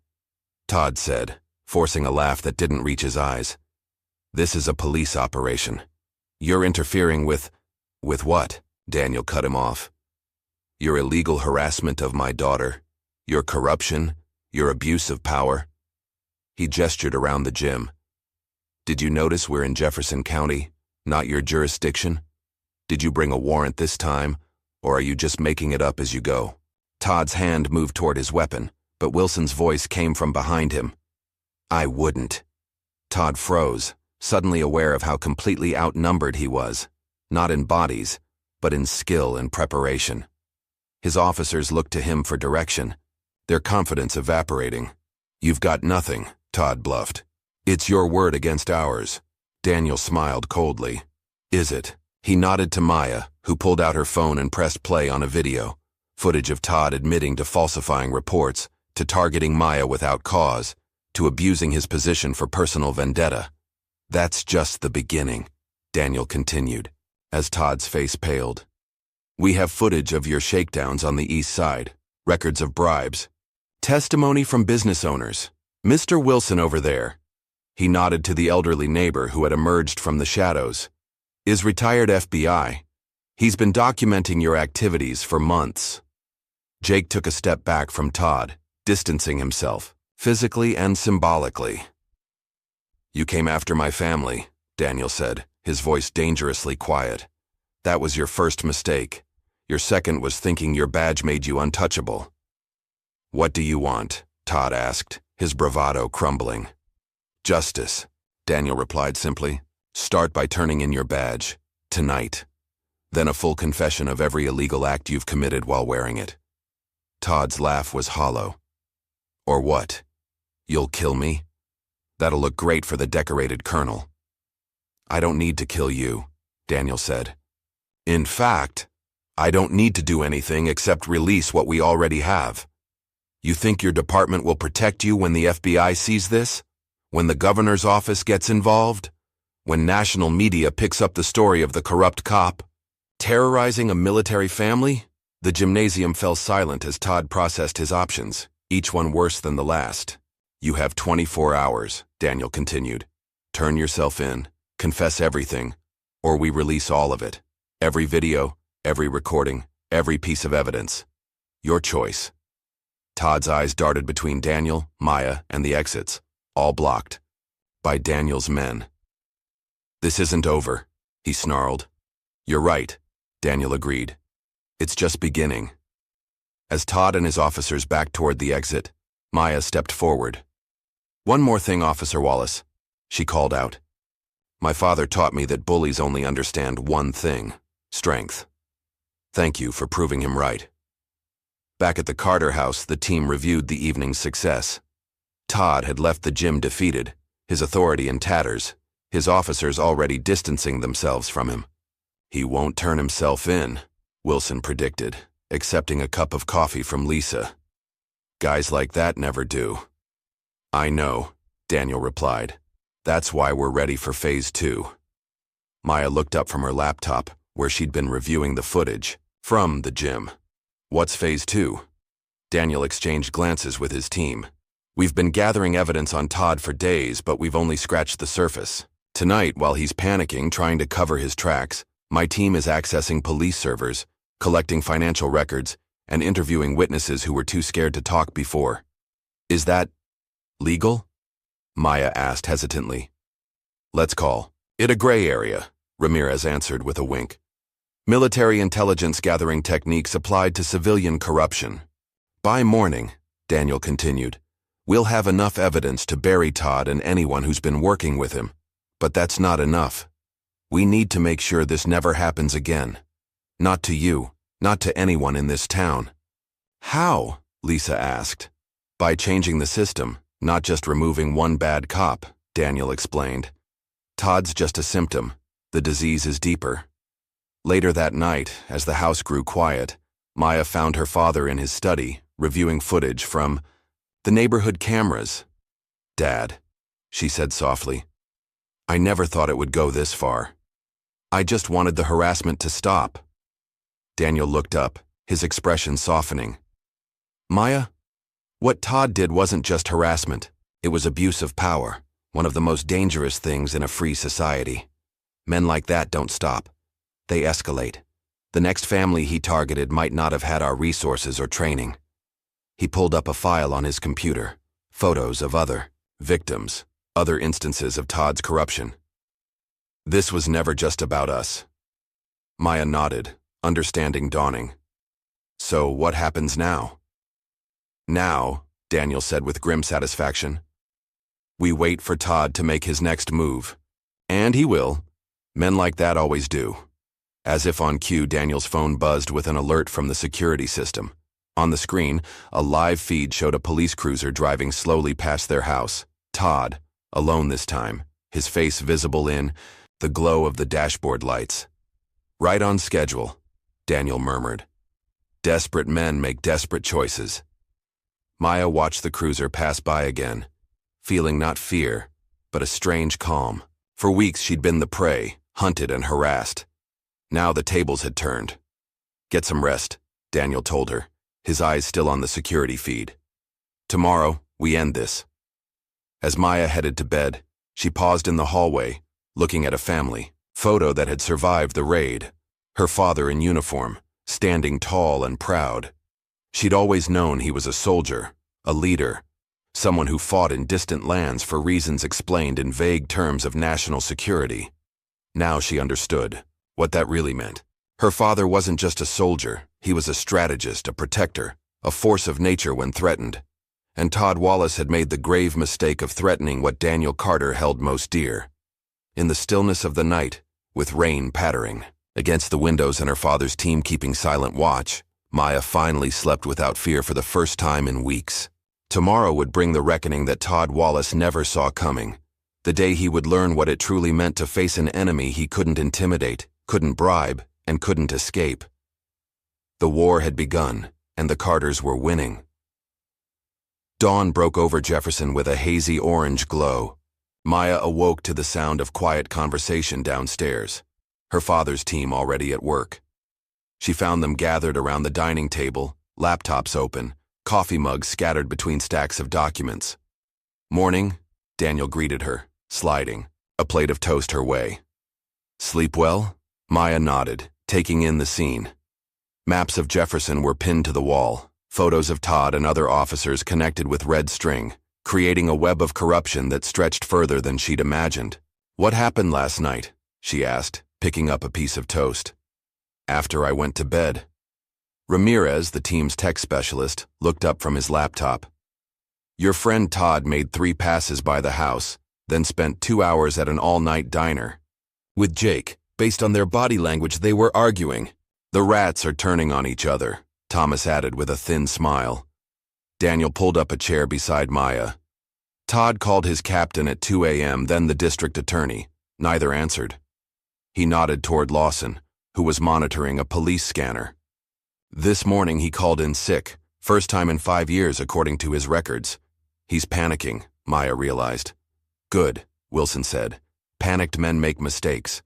Todd said, forcing a laugh that didn't reach his eyes. "This is a police operation. You're interfering with what?" Daniel cut him off. "Your illegal harassment of my daughter, your corruption, your abuse of power." He gestured around the gym. "Did you notice we're in Jefferson County, not your jurisdiction? Did you bring a warrant this time, or are you just making it up as you go?" Todd's hand moved toward his weapon, but Wilson's voice came from behind him. "I wouldn't." Todd froze, suddenly aware of how completely outnumbered he was, not in bodies, but in skill and preparation. His officers looked to him for direction, their confidence evaporating. "You've got nothing," Todd bluffed. "It's your word against ours." Daniel smiled coldly. "Is it?" He nodded to Maya, who pulled out her phone and pressed play on a video, footage of Todd admitting to falsifying reports, to targeting Maya without cause, to abusing his position for personal vendetta. "That's just the beginning," Daniel continued, as Todd's face paled. "We have footage of your shakedowns on the east side, records of bribes, testimony from business owners. Mr. Wilson over there," he nodded to the elderly neighbor who had emerged from the shadows, "is retired FBI. He's been documenting your activities for months." Jake took a step back from Todd, distancing himself, physically and symbolically. "You came after my family," Daniel said, his voice dangerously quiet. "That was your first mistake. Your second was thinking your badge made you untouchable." "What do you want?" Todd asked, his bravado crumbling. "Justice," Daniel replied simply. "Start by turning in your badge. Tonight. Then a full confession of every illegal act you've committed while wearing it." Todd's laugh was hollow. "Or what? You'll kill me? That'll look great for the decorated colonel." "I don't need to kill you," Daniel said. "In fact, I don't need to do anything except release what we already have. You think your department will protect you when the FBI sees this? When the governor's office gets involved? When national media picks up the story of the corrupt cop terrorizing a military family? The gymnasium fell silent as Todd processed his options, each one worse than the last. "You have 24 hours, Daniel continued. "Turn yourself in, confess everything, or we release all of it. Every video, every recording, every piece of evidence. Your choice." Todd's eyes darted between Daniel, Maya, and the exits, all blocked by Daniel's men. "This isn't over," he snarled. "You're right," Daniel agreed. "It's just beginning." As Todd and his officers backed toward the exit, Maya stepped forward. "One more thing, Officer Wallace," she called out. "My father taught me that bullies only understand one thing: strength. Thank you for proving him right." Back at the Carter house, the team reviewed the evening's success. Todd had left the gym defeated, his authority in tatters, his officers already distancing themselves from him. "He won't turn himself in," Wilson predicted, accepting a cup of coffee from Lisa. "Guys like that never do." "I know," Daniel replied. "That's why we're ready for Phase 2. Maya looked up from her laptop, where she'd been reviewing the footage from the gym. "What's Phase 2? Daniel exchanged glances with his team. "We've been gathering evidence on Todd for days, but we've only scratched the surface. Tonight, while he's panicking, trying to cover his tracks, my team is accessing police servers, collecting financial records, and interviewing witnesses who were too scared to talk before." "Is that legal?" Maya asked hesitantly. "Let's call it a gray area," Ramirez answered with a wink. "Military intelligence gathering techniques applied to civilian corruption. By morning," Daniel continued, "we'll have enough evidence to bury Todd and anyone who's been working with him. But that's not enough. We need to make sure this never happens again. Not to you, not to anyone in this town." "How?" Lisa asked. "By changing the system, not just removing one bad cop," Daniel explained. "Todd's just a symptom. The disease is deeper." Later that night, as the house grew quiet, Maya found her father in his study, reviewing footage from the neighborhood cameras. "Dad," she said softly, "I never thought it would go this far. I just wanted the harassment to stop." Daniel looked up, his expression softening. "Maya, what Todd did wasn't just harassment. It was abuse of power, one of the most dangerous things in a free society. Men like that don't stop. They escalate. The next family he targeted might not have had our resources or training." He pulled up a file on his computer, photos of other victims, other instances of Todd's corruption. "This was never just about us." Maya nodded, understanding dawning. "So what happens now?" "Now," Daniel said with grim satisfaction, "we wait for Todd to make his next move. And he will. Men like that always do." As if on cue, Daniel's phone buzzed with an alert from the security system. On the screen, a live feed showed a police cruiser driving slowly past their house. Todd, alone this time, his face visible in the glow of the dashboard lights. "Right on schedule," Daniel murmured. "Desperate men make desperate choices." Maya watched the cruiser pass by again, feeling not fear, but a strange calm. For weeks she'd been the prey, hunted and harassed. Now the tables had turned. "Get some rest," Daniel told her, his eyes still on the security feed. "Tomorrow, we end this." As Maya headed to bed, she paused in the hallway, looking at a family photo that had survived the raid. Her father in uniform, standing tall and proud. She'd always known he was a soldier, a leader, someone who fought in distant lands for reasons explained in vague terms of national security. Now she understood what that really meant. Her father wasn't just a soldier, he was a strategist, a protector, a force of nature when threatened. And Todd Wallace had made the grave mistake of threatening what Daniel Carter held most dear. In the stillness of the night, with rain pattering against the windows and her father's team keeping silent watch, Maya finally slept without fear for the first time in weeks. Tomorrow would bring the reckoning that Todd Wallace never saw coming. The day he would learn what it truly meant to face an enemy he couldn't intimidate, couldn't bribe, and couldn't escape. The war had begun, and the Carters were winning. Dawn broke over Jefferson with a hazy orange glow. Maya awoke to the sound of quiet conversation downstairs, her father's team already at work. She found them gathered around the dining table, laptops open, coffee mugs scattered between stacks of documents. "Morning," Daniel greeted her, sliding a plate of toast her way. "Sleep well?" Maya nodded, taking in the scene. Maps of Jefferson were pinned to the wall, photos of Todd and other officers connected with red string, creating a web of corruption that stretched further than she'd imagined. "What happened last night?" she asked, picking up a piece of toast. "After I went to bed." Ramirez, the team's tech specialist, looked up from his laptop. "Your friend Todd made 3 passes by the house, then spent 2 hours at an all-night diner with Jake. Based on their body language, they were arguing. The rats are turning on each other," Thomas added with a thin smile. Daniel pulled up a chair beside Maya. "Todd called his captain at 2 a.m., then the district attorney. Neither answered." He nodded toward Lawson, who was monitoring a police scanner. "This morning he called in sick, first time in 5 years according to his records. He's panicking," Maya realized. "Good," Wilson said. "Panicked men make mistakes."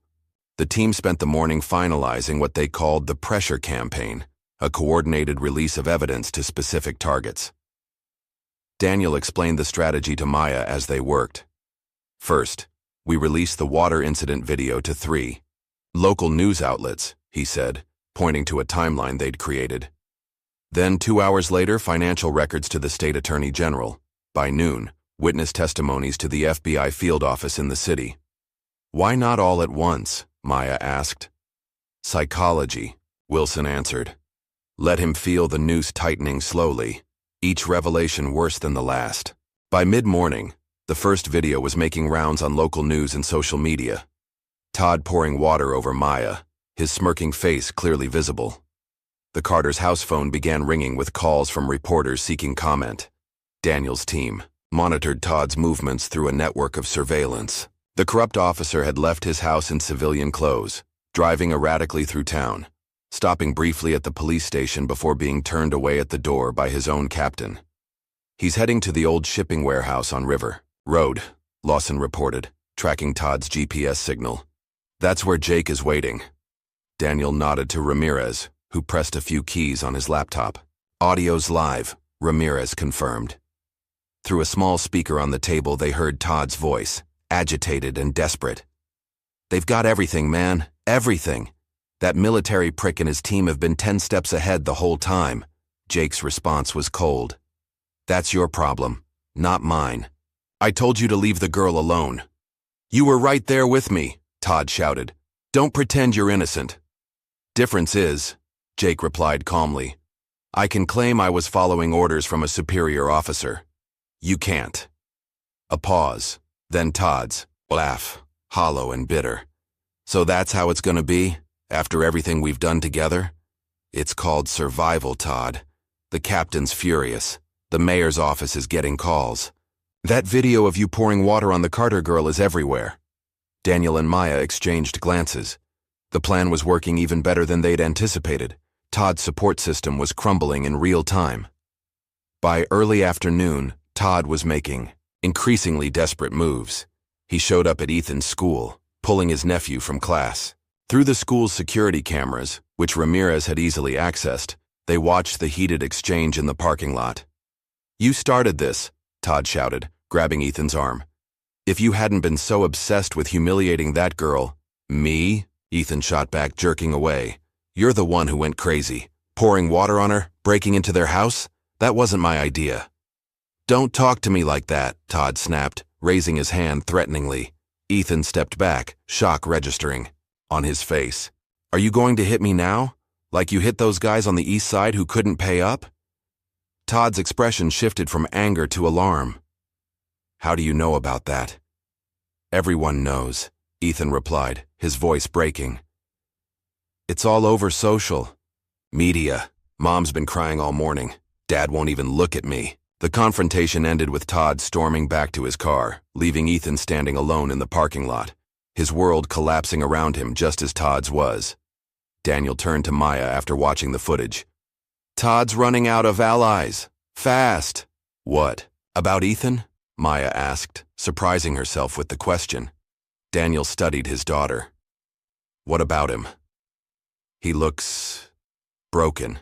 The team spent the morning finalizing what they called the pressure campaign, a coordinated release of evidence to specific targets. Daniel explained the strategy to Maya as they worked. "First, we released the water incident video to 3 local news outlets," he said, pointing to a timeline they'd created. "Then 2 hours later, financial records to the state attorney general. By noon, witness testimonies to the FBI field office in the city." "Why not all at once?" Maya asked. "Psychology," Wilson answered. "Let him feel the noose tightening slowly, each revelation worse than the last." By mid-morning, the first video was making rounds on local news and social media. Todd pouring water over Maya, his smirking face clearly visible. The Carter's house phone began ringing with calls from reporters seeking comment. Daniel's team monitored Todd's movements through a network of surveillance. The corrupt officer had left his house in civilian clothes, driving erratically through town, stopping briefly at the police station before being turned away at the door by his own captain. "He's heading to the old shipping warehouse on River Road," Lawson reported, tracking Todd's GPS signal. "That's where Jake is waiting." Daniel nodded to Ramirez, who pressed a few keys on his laptop. "Audio's live," Ramirez confirmed. Through a small speaker on the table, they heard Todd's voice, agitated and desperate. "They've got everything, man. Everything. That military prick and his team have been 10 steps ahead the whole time." Jake's response was cold. "That's your problem, not mine. I told you to leave the girl alone." "You were right there with me," Todd shouted. "Don't pretend you're innocent." "Difference is," Jake replied calmly, "I can claim I was following orders from a superior officer. You can't." A pause. Then Todd's laugh, hollow and bitter. "So that's how it's gonna be, after everything we've done together? It's called survival, Todd. The captain's furious. The mayor's office is getting calls. That video of you pouring water on the Carter girl is everywhere." Daniel and Maya exchanged glances. The plan was working even better than they'd anticipated. Todd's support system was crumbling in real time. By early afternoon, Todd was making increasingly desperate moves. He showed up at Ethan's school, pulling his nephew from class. Through the school's security cameras, which Ramirez had easily accessed, they watched the heated exchange in the parking lot. "You started this," Todd shouted, grabbing Ethan's arm. "If you hadn't been so obsessed with humiliating that girl—" "Me?" Ethan shot back, jerking away. "You're the one who went crazy. Pouring water on her, breaking into their house? That wasn't my idea." "Don't talk to me like that," Todd snapped, raising his hand threateningly. Ethan stepped back, shock registering on his face. "Are you going to hit me now? Like you hit those guys on the east side who couldn't pay up?" Todd's expression shifted from anger to alarm. "How do you know about that?" "Everyone knows," Ethan replied, his voice breaking. "It's all over social media. Mom's been crying all morning. Dad won't even look at me." The confrontation ended with Todd storming back to his car, leaving Ethan standing alone in the parking lot, his world collapsing around him just as Todd's was. Daniel turned to Maya after watching the footage. "Todd's running out of allies. Fast." "What? About Ethan?" Maya asked, surprising herself with the question. Daniel studied his daughter. "What about him?" "He looks Broken.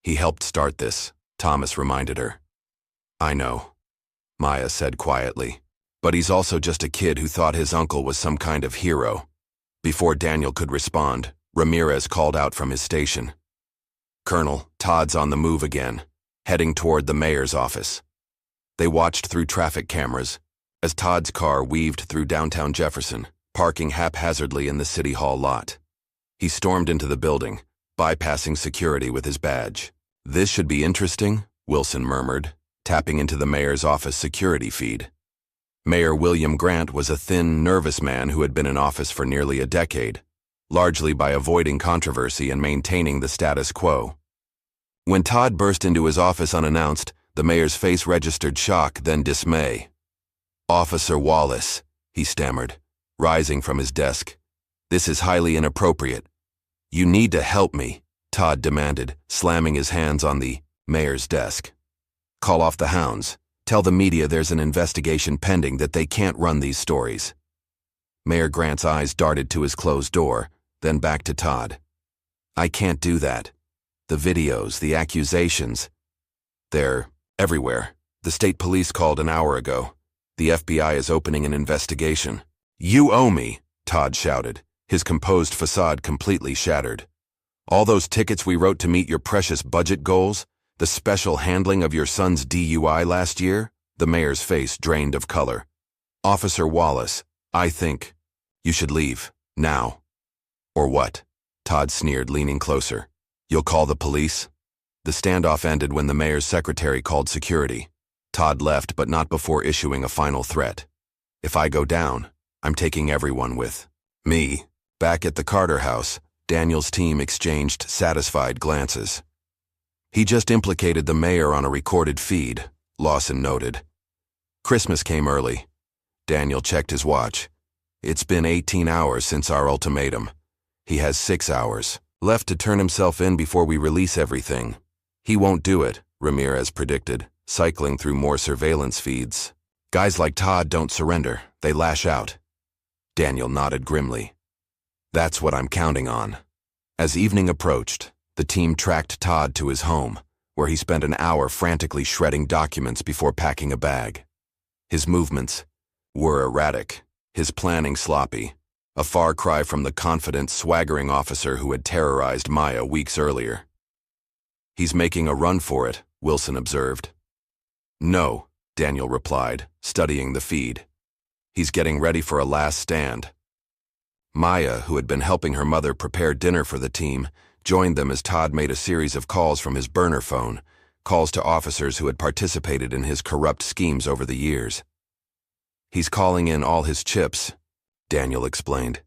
He helped start this, Thomas reminded her. I know, Maya said quietly. But he's also just a kid who thought his uncle was some kind of hero. Before Daniel could respond, Ramirez called out from his station. Colonel, Todd's on the move again, heading toward the mayor's office. They watched through traffic cameras as Todd's car weaved through downtown Jefferson, parking haphazardly in the city hall lot. He stormed into the building, bypassing security with his badge. This should be interesting, Wilson murmured, tapping into the mayor's office security feed. Mayor William Grant was a thin, nervous man who had been in office for nearly a decade, largely by avoiding controversy and maintaining the status quo. When Todd burst into his office unannounced, the mayor's face registered shock, then dismay. "Officer Wallace," he stammered, rising from his desk. "This is highly inappropriate." "You need to help me," Todd demanded, slamming his hands on the mayor's desk. "Call off the hounds. Tell the media there's an investigation pending, that they can't run these stories." Mayor Grant's eyes darted to his closed door, then back to Todd. "I can't do that. The videos, the accusations, they're everywhere. The state police called an hour ago. The FBI is opening an investigation." "You owe me," Todd shouted, his composed facade completely shattered. "All those tickets we wrote to meet your precious budget goals, the special handling of your son's DUI last year?" The mayor's face drained of color. "Officer Wallace, I think you should leave, now." "Or what?" Todd sneered, leaning closer. "You'll call the police?" The standoff ended when the mayor's secretary called security. Todd left, but not before issuing a final threat. "If I go down, I'm taking everyone with me." Back at the Carter house, Daniel's team exchanged satisfied glances. "He just implicated the mayor on a recorded feed," Lawson noted. Christmas came early. Daniel checked his watch. "It's been 18 hours since our ultimatum. He has 6 hours left to turn himself in before we release everything." "He won't do it," Ramirez predicted, cycling through more surveillance feeds. "Guys like Todd don't surrender, they lash out." Daniel nodded grimly. "That's what I'm counting on." As evening approached, the team tracked Todd to his home, where he spent an hour frantically shredding documents before packing a bag. His movements were erratic, his planning sloppy, a far cry from the confident, swaggering officer who had terrorized Maya weeks earlier. "He's making a run for it," Wilson observed. "No," Daniel replied, studying the feed. "He's getting ready for a last stand." Maya, who had been helping her mother prepare dinner for the team, joined them as Todd made a series of calls from his burner phone, calls to officers who had participated in his corrupt schemes over the years. "He's calling in all his chips," Daniel explained,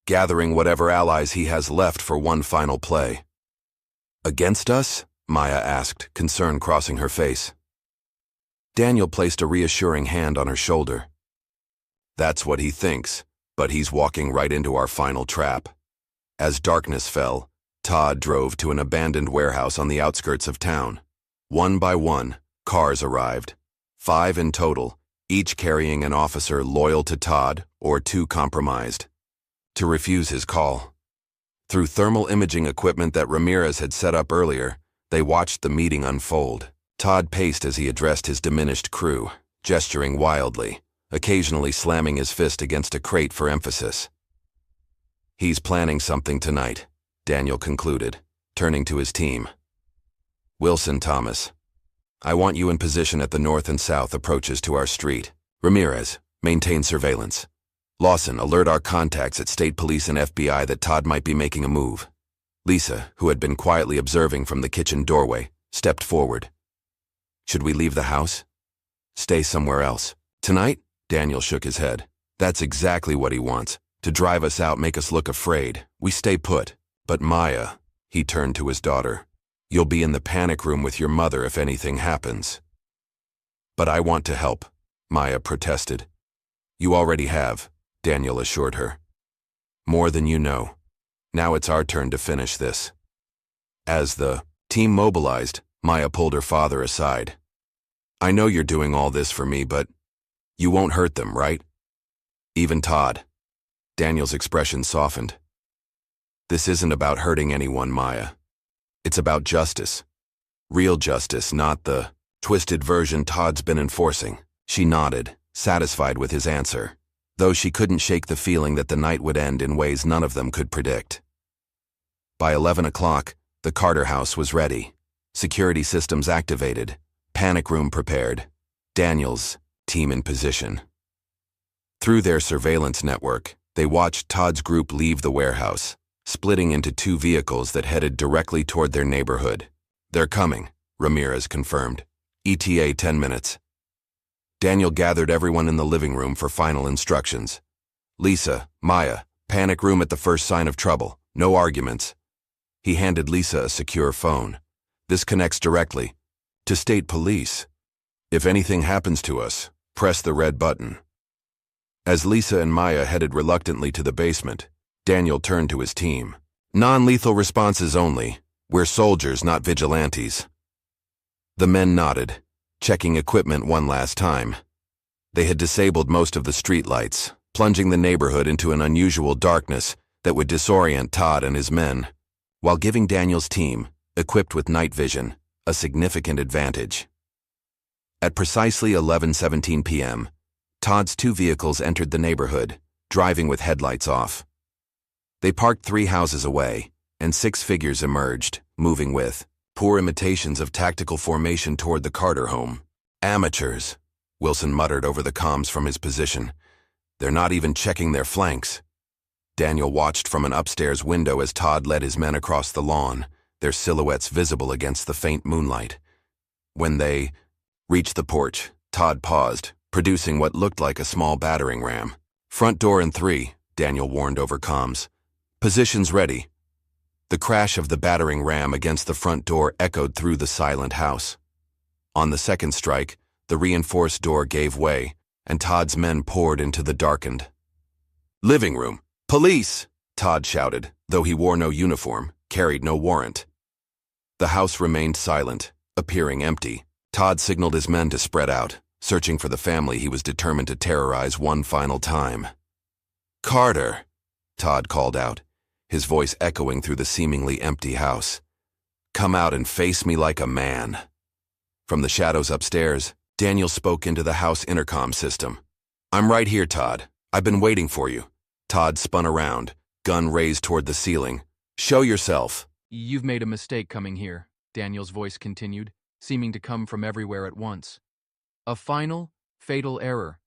"gathering whatever allies he has left for one final play." "Against us?" Maya asked, concern crossing her face. Daniel placed a reassuring hand on her shoulder. "That's what he thinks, but he's walking right into our final trap." As darkness fell, Todd drove to an abandoned warehouse on the outskirts of town. One by one, cars arrived. 5 in total, each carrying an officer loyal to Todd or too compromised to refuse his call. Through thermal imaging equipment that Ramirez had set up earlier, they watched the meeting unfold. Todd paced as he addressed his diminished crew, gesturing wildly, occasionally slamming his fist against a crate for emphasis. "He's planning something tonight," Daniel concluded, turning to his team. "Wilson, Thomas, I want you in position at the north and south approaches to our street. Ramirez, maintain surveillance. Lawson, alert our contacts at state police and FBI that Todd might be making a move." Lisa, who had been quietly observing from the kitchen doorway, stepped forward. "Should we leave the house? Stay somewhere else? Tonight?" Daniel shook his head. "That's exactly what he wants. To drive us out, make us look afraid. We stay put. But Maya," he turned to his daughter, "you'll be in the panic room with your mother if anything happens." "But I want to help," Maya protested. "You already have," Daniel assured her. "More than you know. Now it's our turn to finish this." As the team mobilized, Maya pulled her father aside. "I know you're doing all this for me, but you won't hurt them, right? Even Todd." Daniel's expression softened. "This isn't about hurting anyone, Maya. It's about justice. Real justice, not the twisted version Todd's been enforcing. She nodded, satisfied with his answer, though she couldn't shake the feeling that the night would end in ways none of them could predict. By 11 o'clock, the Carter house was ready. Security systems activated. Panic room prepared. Daniel's team in position. Through their surveillance network, they watched Todd's group leave the warehouse, splitting into two vehicles that headed directly toward their neighborhood. "They're coming," Ramirez confirmed. "ETA 10 minutes. Daniel gathered everyone in the living room for final instructions. "Lisa, Maya, panic room at the first sign of trouble. No arguments." He handed Lisa a secure phone. "This connects directly to state police. If anything happens to us, press the red button." As Lisa and Maya headed reluctantly to the basement, Daniel turned to his team. "Non-lethal responses only. We're soldiers, not vigilantes." The men nodded, checking equipment one last time. They had disabled most of the streetlights, plunging the neighborhood into an unusual darkness that would disorient Todd and his men, while giving Daniel's team, equipped with night vision, a significant advantage. At precisely 11:17 p.m., Todd's two vehicles entered the neighborhood, driving with headlights off. They parked 3 houses away, and 6 figures emerged, moving with poor imitations of tactical formation toward the Carter home. "Amateurs," Wilson muttered over the comms from his position. "They're not even checking their flanks." Daniel watched from an upstairs window as Todd led his men across the lawn, their silhouettes visible against the faint moonlight. When they reached the porch, Todd paused, producing what looked like a small battering ram. "Front door in 3, Daniel warned over comms. "Positions ready." The crash of the battering ram against the front door echoed through the silent house. On the second strike, the reinforced door gave way, and Todd's men poured into the darkened living room. "Police!" Todd shouted, though he wore no uniform, carried no warrant. The house remained silent, appearing empty. Todd signaled his men to spread out, searching for the family he was determined to terrorize one final time. "Carter!" Todd called out, his voice echoing through the seemingly empty house. "Come out and face me like a man." From the shadows upstairs, Daniel spoke into the house intercom system. "I'm right here, Todd. I've been waiting for you." Todd spun around, gun raised toward the ceiling. "Show yourself." "You've made a mistake coming here," Daniel's voice continued, seeming to come from everywhere at once. "A final, fatal error."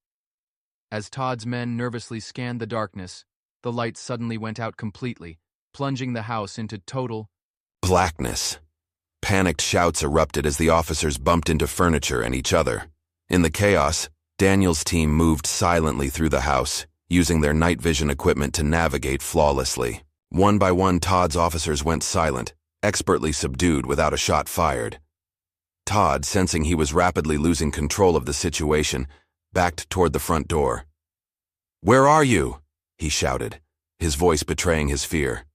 As Todd's men nervously scanned the darkness, the lights suddenly went out completely, plunging the house into total blackness. Panicked shouts erupted as the officers bumped into furniture and each other. In the chaos, Daniel's team moved silently through the house, using their night vision equipment to navigate flawlessly. One by one, Todd's officers went silent, expertly subdued without a shot fired. Todd, sensing he was rapidly losing control of the situation, backed toward the front door. "Where are you?" he shouted, his voice betraying his fear.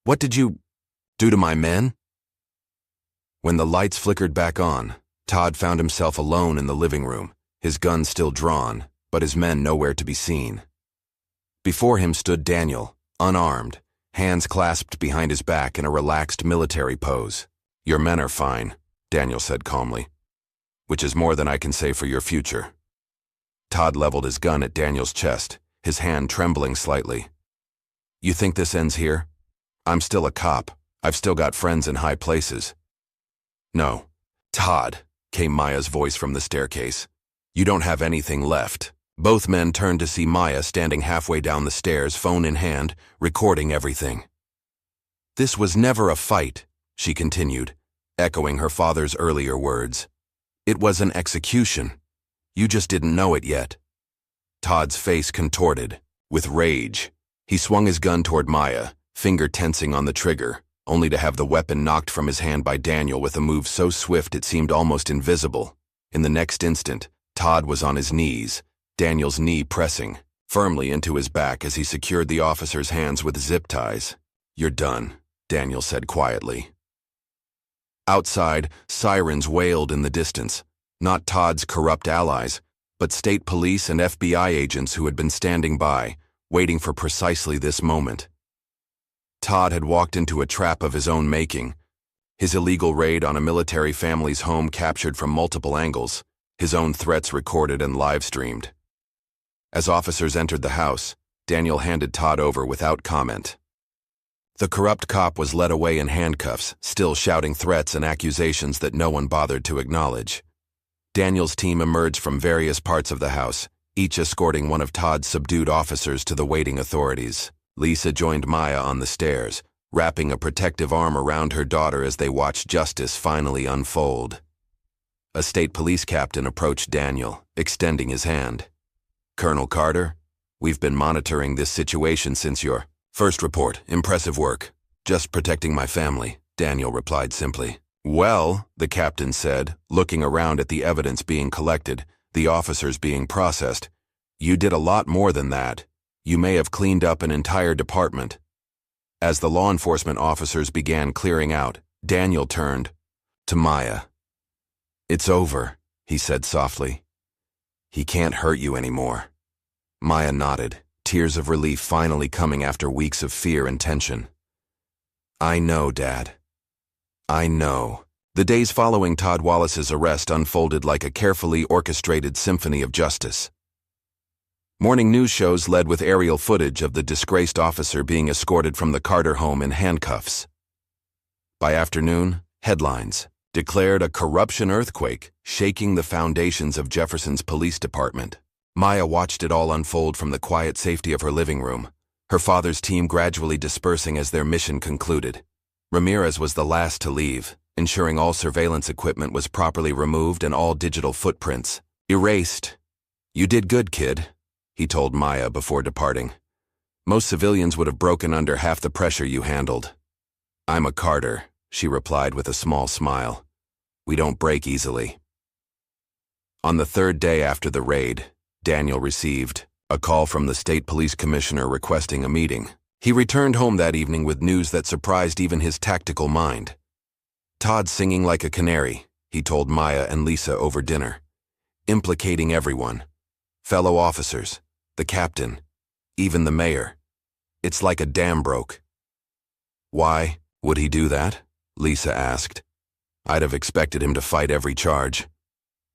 "What did you do to my men?" When the lights flickered back on, Todd found himself alone in the living room, his gun still drawn, but his men nowhere to be seen. Before him stood Daniel, unarmed, hands clasped behind his back in a relaxed military pose. "Your men are fine," Daniel said calmly, "which is more than I can say for your future." Todd leveled his gun at Daniel's chest, his hand trembling slightly. "You think this ends here? I'm still a cop. I've still got friends in high places." "No, Todd," came Maya's voice from the staircase. "You don't have anything left." Both men turned to see Maya standing halfway down the stairs, phone in hand, recording everything. "This was never a fight," she continued, echoing her father's earlier words. "It was an execution. You just didn't know it yet." Todd's face contorted, with rage. He swung his gun toward Maya, finger tensing on the trigger, only to have the weapon knocked from his hand by Daniel with a move so swift it seemed almost invisible. In the next instant, Todd was on his knees, Daniel's knee pressing firmly into his back as he secured the officer's hands with zip ties. "You're done," Daniel said quietly. Outside, sirens wailed in the distance, not Todd's corrupt allies, but state police and FBI agents who had been standing by, waiting for precisely this moment. Todd had walked into a trap of his own making, His illegal raid on a military family's home captured from multiple angles, his own threats recorded and live-streamed. As officers entered the house, Daniel handed Todd over without comment. The corrupt cop was led away in handcuffs, still shouting threats and accusations that no one bothered to acknowledge. Daniel's team emerged from various parts of the house, each escorting one of Todd's subdued officers to the waiting authorities. Lisa joined Maya on the stairs, wrapping a protective arm around her daughter as they watched justice finally unfold. A state police captain approached Daniel, extending his hand. "Colonel Carter, we've been monitoring this situation since your first report. Impressive work. Just protecting my family," Daniel replied simply. "Well," the captain said, looking around at the evidence being collected, the officers being processed, "you did a lot more than that. You may have cleaned up an entire department." As the law enforcement officers began clearing out, Daniel turned to Maya. "It's over," he said softly. "He can't hurt you anymore." Maya nodded, tears of relief finally coming after weeks of fear and tension. "I know, Dad. I know." The days following Todd Wallace's arrest unfolded like a carefully orchestrated symphony of justice. Morning news shows led with aerial footage of the disgraced officer being escorted from the Carter home in handcuffs. By afternoon, headlines declared a corruption earthquake shaking the foundations of Jefferson's police department. Maya watched it all unfold from the quiet safety of her living room, her father's team gradually dispersing as their mission concluded. Ramirez was the last to leave, ensuring all surveillance equipment was properly removed and all digital footprints erased. "You did good, kid," he told Maya before departing. "Most civilians would have broken under half the pressure you handled." "I'm a Carter," she replied with a small smile. "We don't break easily." On the third day after the raid, Daniel received a call from the state police commissioner requesting a meeting. He returned home that evening with news that surprised even his tactical mind. "Todd's singing like a canary," he told Maya and Lisa over dinner. "Implicating everyone. Fellow officers, the captain, even the mayor. It's like a dam broke." "Why would he do that?" Lisa asked. "I'd have expected him to fight every charge."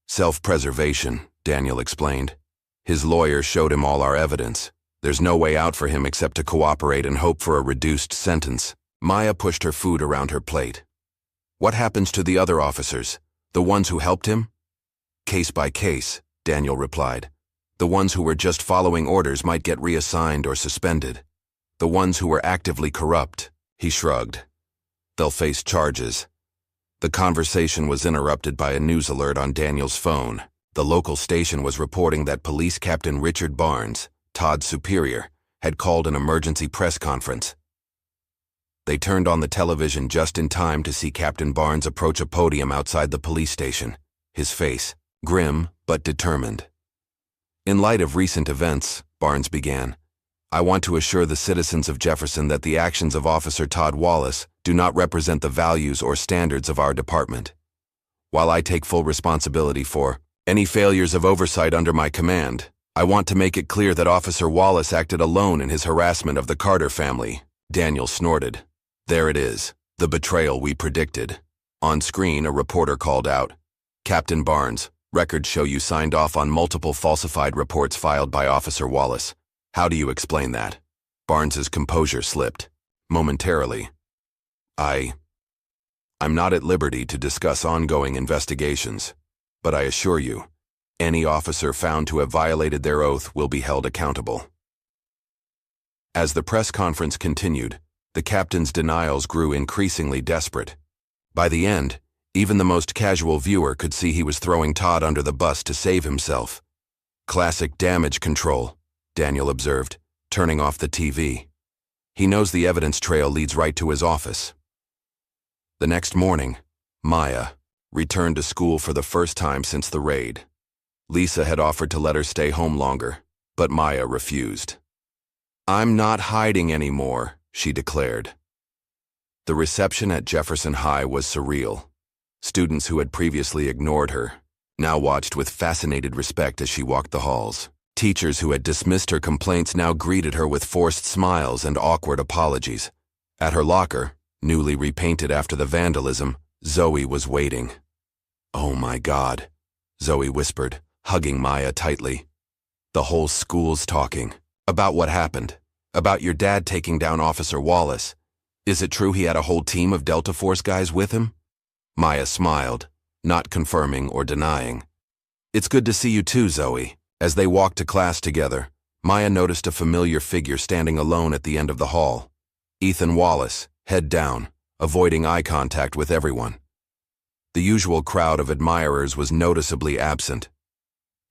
"Self-preservation," Daniel explained. "His lawyer showed him all our evidence. There's no way out for him except to cooperate and hope for a reduced sentence." Maya pushed her food around her plate. "What happens to the other officers? The ones who helped him?" "Case by case," Daniel replied. "The ones who were just following orders might get reassigned or suspended. The ones who were actively corrupt," he shrugged, "they'll face charges." The conversation was interrupted by a news alert on Daniel's phone. The local station was reporting that Police Captain Richard Barnes, Todd's superior, had called an emergency press conference. They turned on the television just in time to see Captain Barnes approach a podium outside the police station, his face grim but determined. "In light of recent events," Barnes began, "I want to assure the citizens of Jefferson that the actions of Officer Todd Wallace do not represent the values or standards of our department. While I take full responsibility for any failures of oversight under my command, I want to make it clear that Officer Wallace acted alone in his harassment of the Carter family." Daniel snorted. "There it is, the betrayal we predicted." On screen, a reporter called out, "Captain Barnes, records show you signed off on multiple falsified reports filed by Officer Wallace. How do you explain that?" Barnes's composure slipped. Momentarily. I'm not at liberty to discuss ongoing investigations, but I assure you, any officer found to have violated their oath will be held accountable." As the press conference continued, the captain's denials grew increasingly desperate. By the end, even the most casual viewer could see he was throwing Todd under the bus to save himself. "Classic damage control," Daniel observed, turning off the TV. "He knows the evidence trail leads right to his office." The next morning, Maya returned to school for the first time since the raid. Lisa had offered to let her stay home longer, but Maya refused. "I'm not hiding anymore," she declared. The reception at Jefferson High was surreal. Students who had previously ignored her now watched with fascinated respect as she walked the halls. Teachers who had dismissed her complaints now greeted her with forced smiles and awkward apologies. At her locker, Newly repainted after the vandalism, Zoe was waiting. "Oh my God," Zoe whispered, hugging Maya tightly. "The whole school's talking. About what happened. About your dad taking down Officer Wallace. Is it true he had a whole team of Delta Force guys with him?" Maya smiled, not confirming or denying. "It's good to see you too, Zoe." As they walked to class together, Maya noticed a familiar figure standing alone at the end of the hall. Ethan Wallace, head down, avoiding eye contact with everyone. The usual crowd of admirers was noticeably absent.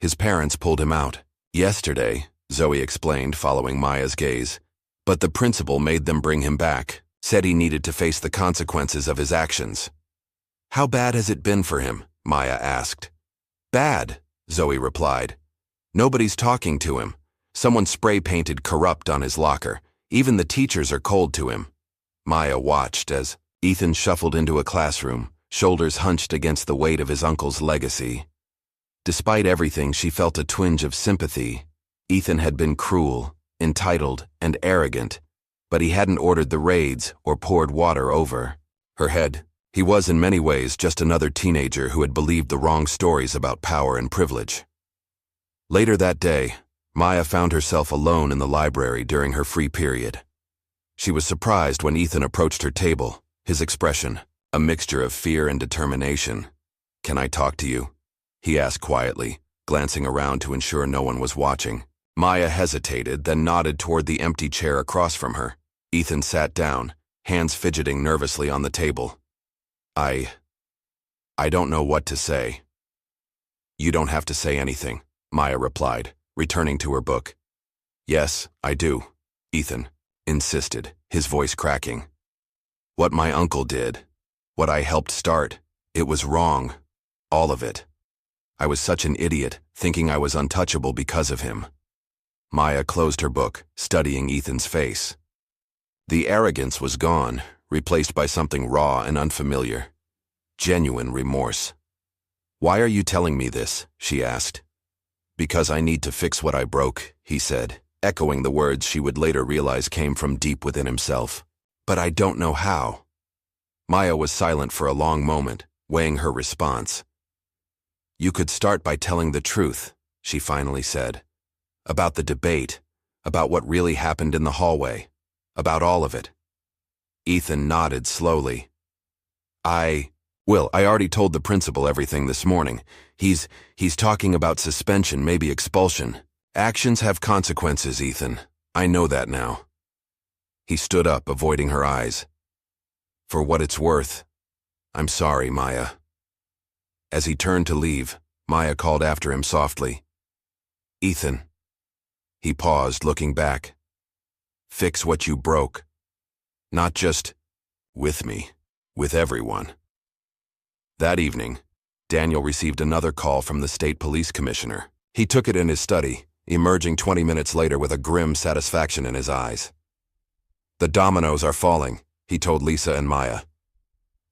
His parents pulled him out. "Yesterday," Zoe explained, following Maya's gaze, "but the principal made them bring him back, said he needed to face the consequences of his actions." "How bad has it been for him?" Maya asked. "Bad," Zoe replied. "Nobody's talking to him. Someone spray-painted corrupt on his locker. Even the teachers are cold to him." Maya watched as Ethan shuffled into a classroom, shoulders hunched against the weight of his uncle's legacy. Despite everything, she felt a twinge of sympathy. Ethan had been cruel, entitled, and arrogant, but he hadn't ordered the raids or poured water over her head. He was in many ways just another teenager who had believed the wrong stories about power and privilege. Later that day, Maya found herself alone in the library during her free period. She was surprised when Ethan approached her table, his expression a mixture of fear and determination. "Can I talk to you?" he asked quietly, glancing around to ensure no one was watching. Maya hesitated, then nodded toward the empty chair across from her. Ethan sat down, hands fidgeting nervously on the table. I don't know what to say." "You don't have to say anything," Maya replied, returning to her book. "Yes, I do," Ethan insisted, his voice cracking. "What my uncle did, what I helped start, it was wrong. All of it. I was such an idiot, thinking I was untouchable because of him." Maya closed her book, studying Ethan's face. The arrogance was gone, replaced by something raw and unfamiliar. Genuine remorse. "Why are you telling me this?" she asked. "Because I need to fix what I broke," he said, echoing the words she would later realize came from deep within himself. "But I don't know how." Maya was silent for a long moment, weighing her response. "You could start by telling the truth," she finally said. "About the debate, about what really happened in the hallway, about all of it." Ethan nodded slowly. I already told the principal everything this morning. He's talking about suspension, maybe expulsion. Actions have consequences, Ethan. I know that now." He stood up, avoiding her eyes. "For what it's worth, I'm sorry, Maya." As he turned to leave, Maya called after him softly. "Ethan." He paused, looking back. "Fix what you broke. Not just with me, with everyone." That evening, Daniel received another call from the state police commissioner. He took it in his study, emerging 20 minutes later with a grim satisfaction in his eyes. "The dominoes are falling," he told Lisa and Maya.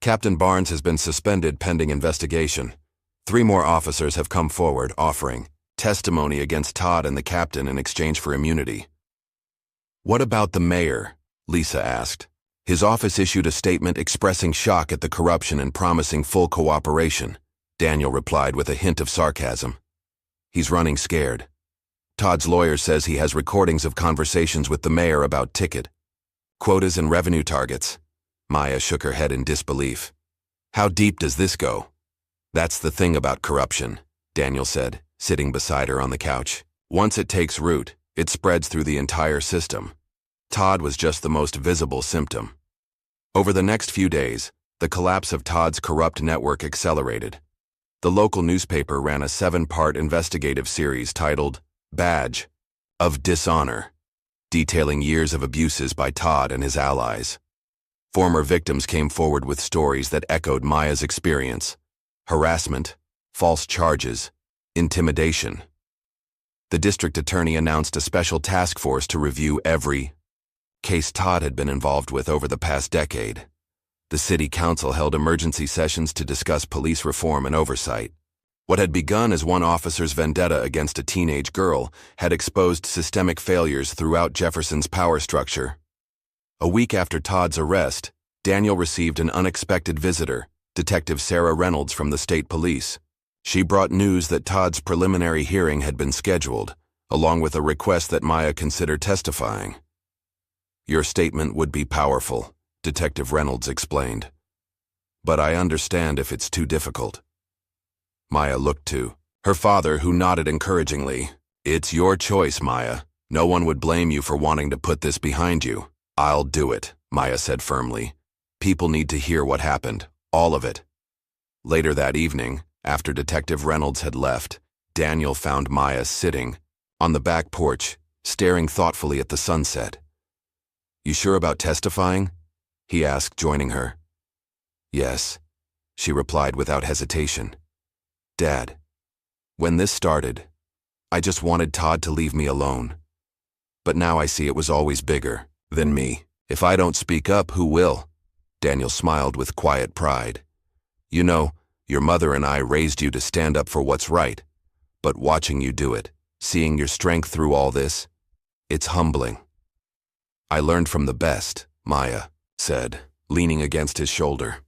"Captain Barnes has been suspended pending investigation. 3 more officers have come forward, offering testimony against Todd and the captain in exchange for immunity." "What about the mayor?" Lisa asked. "His office issued a statement expressing shock at the corruption and promising full cooperation," Daniel replied with a hint of sarcasm. "He's running scared. Todd's lawyer says he has recordings of conversations with the mayor about ticket quotas and revenue targets." Maya shook her head in disbelief. "How deep does this go?" "That's the thing about corruption," Daniel said, sitting beside her on the couch. "Once it takes root, it spreads through the entire system. Todd was just the most visible symptom." Over the next few days, the collapse of Todd's corrupt network accelerated. The local newspaper ran a 7-part investigative series titled Badge of Dishonor, detailing years of abuses by Todd and his allies. Former victims came forward with stories that echoed Maya's experience: harassment, false charges, intimidation. The district attorney announced a special task force to review every case Todd had been involved with over the past decade. The city council held emergency sessions to discuss police reform and oversight. What had begun as one officer's vendetta against a teenage girl had exposed systemic failures throughout Jefferson's power structure. A week after Todd's arrest, Daniel received an unexpected visitor, Detective Sarah Reynolds from the state police. She brought news that Todd's preliminary hearing had been scheduled, along with a request that Maya consider testifying. "Your statement would be powerful," Detective Reynolds explained. "But I understand if it's too difficult." Maya looked to her father, who nodded encouragingly. "It's your choice, Maya. No one would blame you for wanting to put this behind you." "I'll do it," Maya said firmly. "People need to hear what happened, all of it." Later that evening, after Detective Reynolds had left, Daniel found Maya sitting on the back porch, staring thoughtfully at the sunset. "You sure about testifying?" he asked, joining her. "Yes," she replied without hesitation. "Dad, when this started, I just wanted Todd to leave me alone. But now I see it was always bigger than me. If I don't speak up, who will?" Daniel smiled with quiet pride. "You know, your mother and I raised you to stand up for what's right. But watching you do it, seeing your strength through all this, it's humbling." "I learned from the best," Maya said, leaning against his shoulder.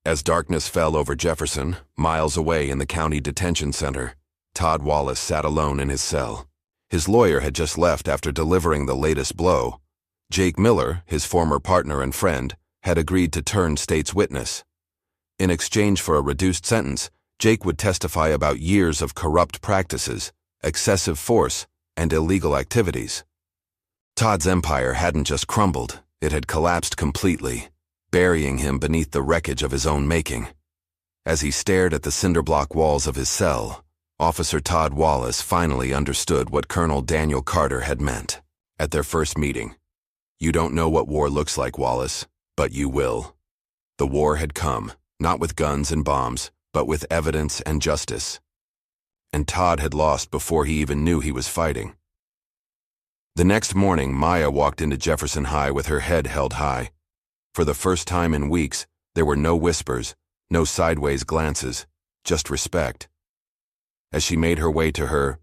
As darkness fell over Jefferson, miles away in the county detention center, Todd Wallace sat alone in his cell. His lawyer had just left after delivering the latest blow. Jake Miller, his former partner and friend, had agreed to turn state's witness. In exchange for a reduced sentence, Jake would testify about years of corrupt practices, excessive force, and illegal activities. Todd's empire hadn't just crumbled, it had collapsed completely, burying him beneath the wreckage of his own making. As he stared at the cinderblock walls of his cell, Officer Todd Wallace finally understood what Colonel Daniel Carter had meant. At their first meeting, "You don't know what war looks like, Wallace, but you will." The war had come, not with guns and bombs, but with evidence and justice. And Todd had lost before he even knew he was fighting. The next morning, Maya walked into Jefferson High with her head held high. For the first time in weeks, there were no whispers, no sideways glances, just respect. As she made her way to her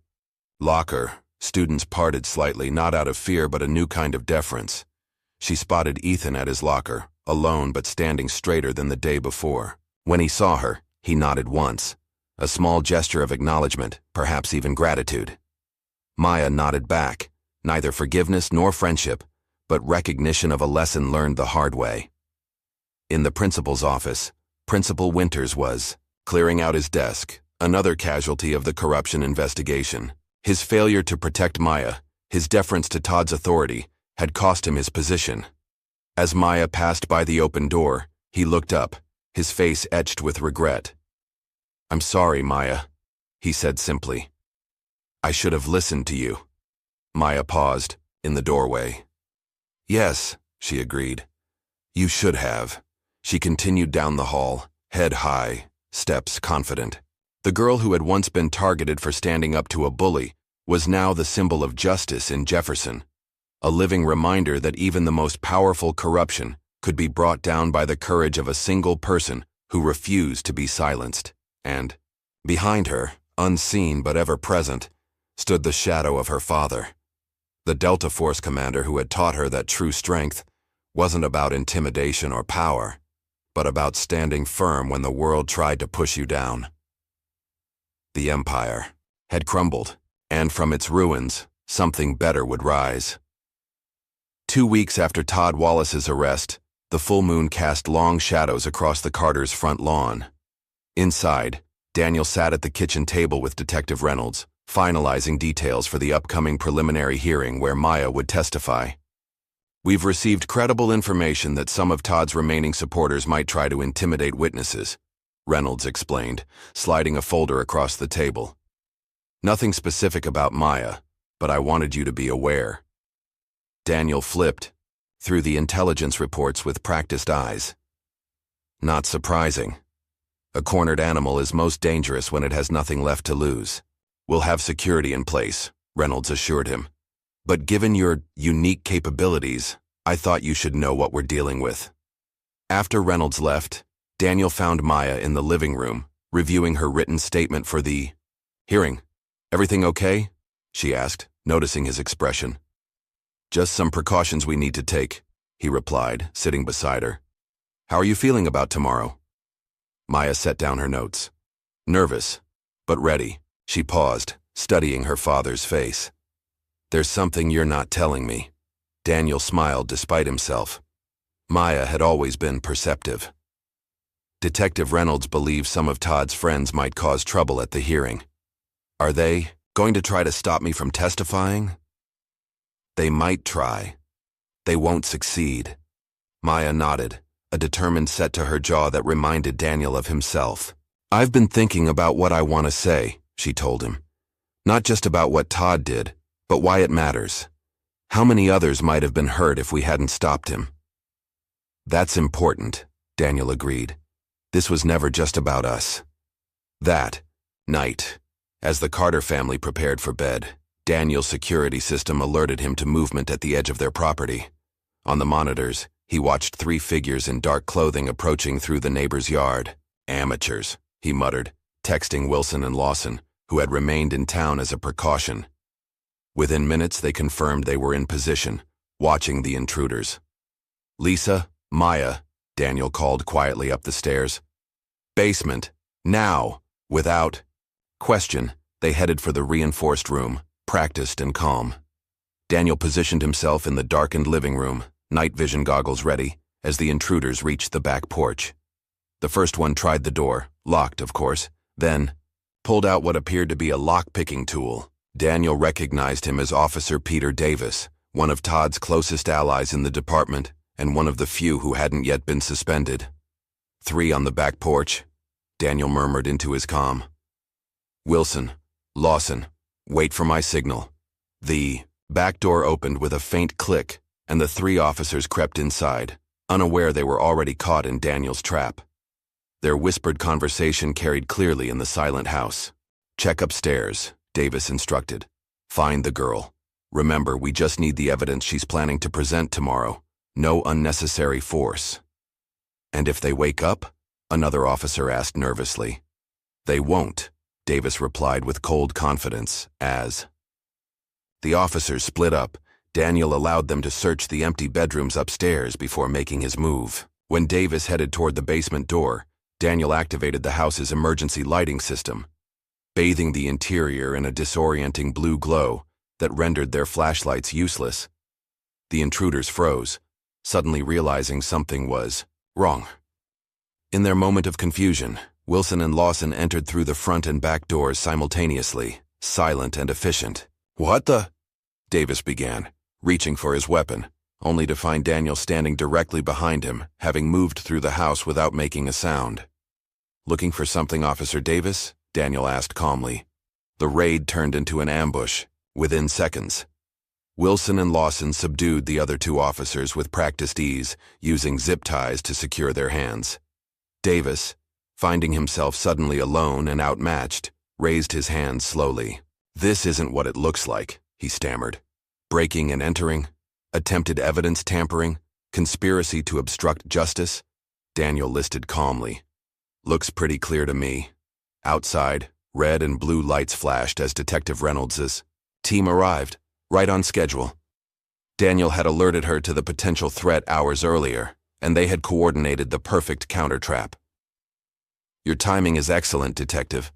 locker, students parted slightly, not out of fear but a new kind of deference. She spotted Ethan at his locker, alone but standing straighter than the day before. When he saw her, he nodded once, a small gesture of acknowledgement, perhaps even gratitude. Maya nodded back, neither forgiveness nor friendship, but recognition of a lesson learned the hard way. In the principal's office, Principal Winters was clearing out his desk, another casualty of the corruption investigation. His failure to protect Maya, his deference to Todd's authority, had cost him his position. As Maya passed by the open door, he looked up, his face etched with regret. "I'm sorry, Maya," he said simply. "I should have listened to you." Maya paused, in the doorway. "Yes," she agreed. "You should have." She continued down the hall, head high, steps confident. The girl who had once been targeted for standing up to a bully was now the symbol of justice in Jefferson, a living reminder that even the most powerful corruption could be brought down by the courage of a single person who refused to be silenced. And behind her, unseen but ever present, stood the shadow of her father, the Delta Force commander who had taught her that true strength wasn't about intimidation or power, but about standing firm when the world tried to push you down. The empire had crumbled, and from its ruins, something better would rise. 2 weeks after Todd Wallace's arrest, the full moon cast long shadows across the Carters' front lawn. Inside, Daniel sat at the kitchen table with Detective Reynolds, finalizing details for the upcoming preliminary hearing where Maya would testify. "We've received credible information that some of Todd's remaining supporters might try to intimidate witnesses," Reynolds explained, sliding a folder across the table. "Nothing specific about Maya, but I wanted you to be aware." Daniel flipped through the intelligence reports with practiced eyes. Not surprising. A cornered animal is most dangerous when it has nothing left to lose. "We'll have security in place," Reynolds assured him. "But given your unique capabilities, I thought you should know what we're dealing with." After Reynolds left, Daniel found Maya in the living room, reviewing her written statement for the hearing. "Everything okay?" she asked, noticing his expression. "Just some precautions we need to take," he replied, sitting beside her. How are you feeling about tomorrow? Maya set down her notes. Nervous, but ready. She paused, studying her father's face. There's something you're not telling me. Daniel smiled despite himself. Maya had always been perceptive. Detective Reynolds believes some of Todd's friends might cause trouble at the hearing. Are they going to try to stop me from testifying? They might try. They won't succeed. Maya nodded, a determined set to her jaw that reminded Daniel of himself. I've been thinking about what I want to say, she told him. Not just about what Todd did, but why it matters. How many others might have been hurt if we hadn't stopped him? That's important, Daniel agreed. This was never just about us. That night, as the Carter family prepared for bed, Daniel's security system alerted him to movement at the edge of their property. On the monitors, he watched 3 figures in dark clothing approaching through the neighbor's yard. Amateurs, he muttered, texting Wilson and Lawson, who had remained in town as a precaution. Within minutes, they confirmed they were in position, watching the intruders. Lisa, Maya, Daniel called quietly up the stairs. Basement, now! Without question, they headed for the reinforced room, practiced and calm. Daniel positioned himself in the darkened living room, night vision goggles ready, as the intruders reached the back porch. The first one tried the door, locked of course, then pulled out what appeared to be a lock-picking tool. Daniel recognized him as Officer Peter Davis, one of Todd's closest allies in the department, and one of the few who hadn't yet been suspended. 3 on the back porch, Daniel murmured into his comm. Wilson, Lawson, wait for my signal. The back door opened with a faint click, and the 3 officers crept inside, unaware they were already caught in Daniel's trap. Their whispered conversation carried clearly in the silent house. Check upstairs, Davis instructed. Find the girl. Remember, we just need the evidence she's planning to present tomorrow. No unnecessary force. And if they wake up? Another officer asked nervously. They won't, Davis replied with cold confidence, as the officers split up. Daniel allowed them to search the empty bedrooms upstairs before making his move. When Davis headed toward the basement door, Daniel activated the house's emergency lighting system, bathing the interior in a disorienting blue glow that rendered their flashlights useless. The intruders froze, suddenly realizing something was wrong. In their moment of confusion, Wilson and Lawson entered through the front and back doors simultaneously, silent and efficient. What the? Davis began, reaching for his weapon, only to find Daniel standing directly behind him, having moved through the house without making a sound. Looking for something, Officer Davis? Daniel asked calmly. The raid turned into an ambush, within seconds. Wilson and Lawson subdued the other 2 officers with practiced ease, using zip ties to secure their hands. Davis, finding himself suddenly alone and outmatched, raised his hands slowly. This isn't what it looks like, he stammered. Breaking and entering, attempted evidence tampering, conspiracy to obstruct justice. Daniel listed calmly. Looks pretty clear to me. Outside, red and blue lights flashed as Detective Reynolds' team arrived, right on schedule. Daniel had alerted her to the potential threat hours earlier, and they had coordinated the perfect counter-trap. Your timing is excellent, Detective,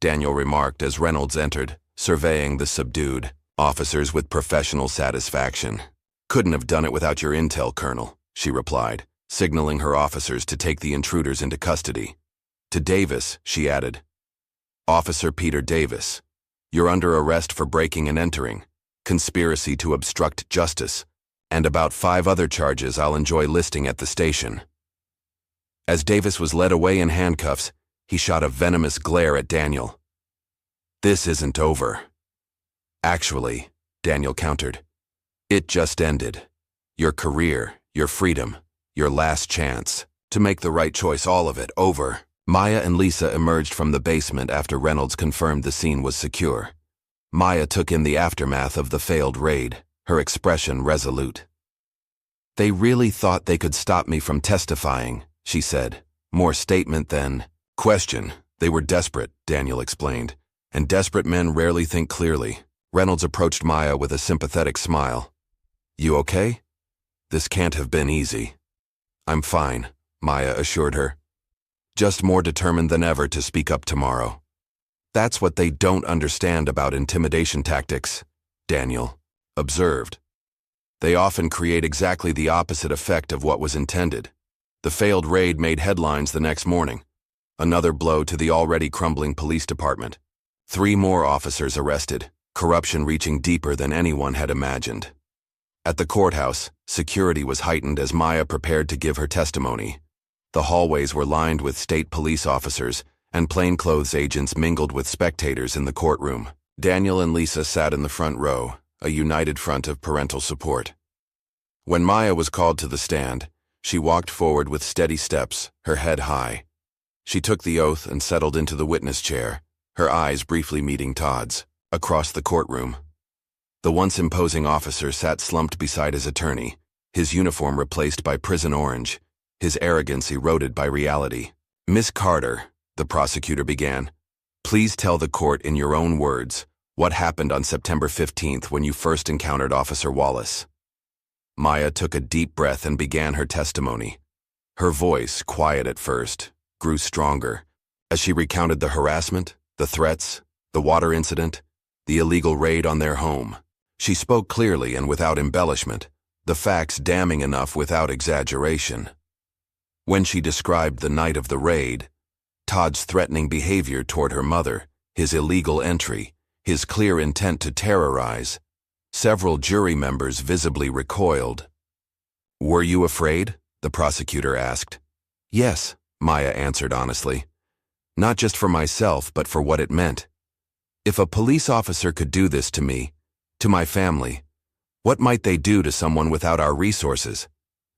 Daniel remarked as Reynolds entered, surveying the subdued officers with professional satisfaction. Couldn't have done it without your intel, Colonel, she replied, signaling her officers to take the intruders into custody. To Davis, she added, Officer Peter Davis, you're under arrest for breaking and entering, conspiracy to obstruct justice, and about 5 other charges I'll enjoy listing at the station. As Davis was led away in handcuffs, he shot a venomous glare at Daniel. This isn't over. Actually, Daniel countered, it just ended. Your career, your freedom, your last chance to make the right choice, all of it over. Maya and Lisa emerged from the basement after Reynolds confirmed the scene was secure. Maya took in the aftermath of the failed raid, her expression resolute. They really thought they could stop me from testifying, she said, more statement than question. They were desperate, Daniel explained, and desperate men rarely think clearly. Reynolds approached Maya with a sympathetic smile. You okay? This can't have been easy. I'm fine, Maya assured her. Just more determined than ever to speak up tomorrow. That's what they don't understand about intimidation tactics, Daniel observed. They often create exactly the opposite effect of what was intended. The failed raid made headlines the next morning. Another blow to the already crumbling police department. 3 more officers arrested, corruption reaching deeper than anyone had imagined. At the courthouse, security was heightened as Maya prepared to give her testimony. The hallways were lined with state police officers, and plainclothes agents mingled with spectators in the courtroom. Daniel and Lisa sat in the front row, a united front of parental support. When Maya was called to the stand, she walked forward with steady steps, her head high. She took the oath and settled into the witness chair, her eyes briefly meeting Todd's, across the courtroom. The once imposing officer sat slumped beside his attorney, his uniform replaced by prison orange, his arrogance eroded by reality. "Miss Carter," the prosecutor began, "please tell the court in your own words what happened on September 15th when you first encountered Officer Wallace." Maya took a deep breath and began her testimony. Her voice, quiet at first, grew stronger as she recounted the harassment, the threats, the water incident, the illegal raid on their home. She spoke clearly and without embellishment, the facts damning enough without exaggeration. When she described the night of the raid, Todd's threatening behavior toward her mother, his illegal entry, his clear intent to terrorize, several jury members visibly recoiled. "Were you afraid?" the prosecutor asked. "Yes," Maya answered honestly. "Not just for myself, but for what it meant. If a police officer could do this to me, to my family, what might they do to someone without our resources?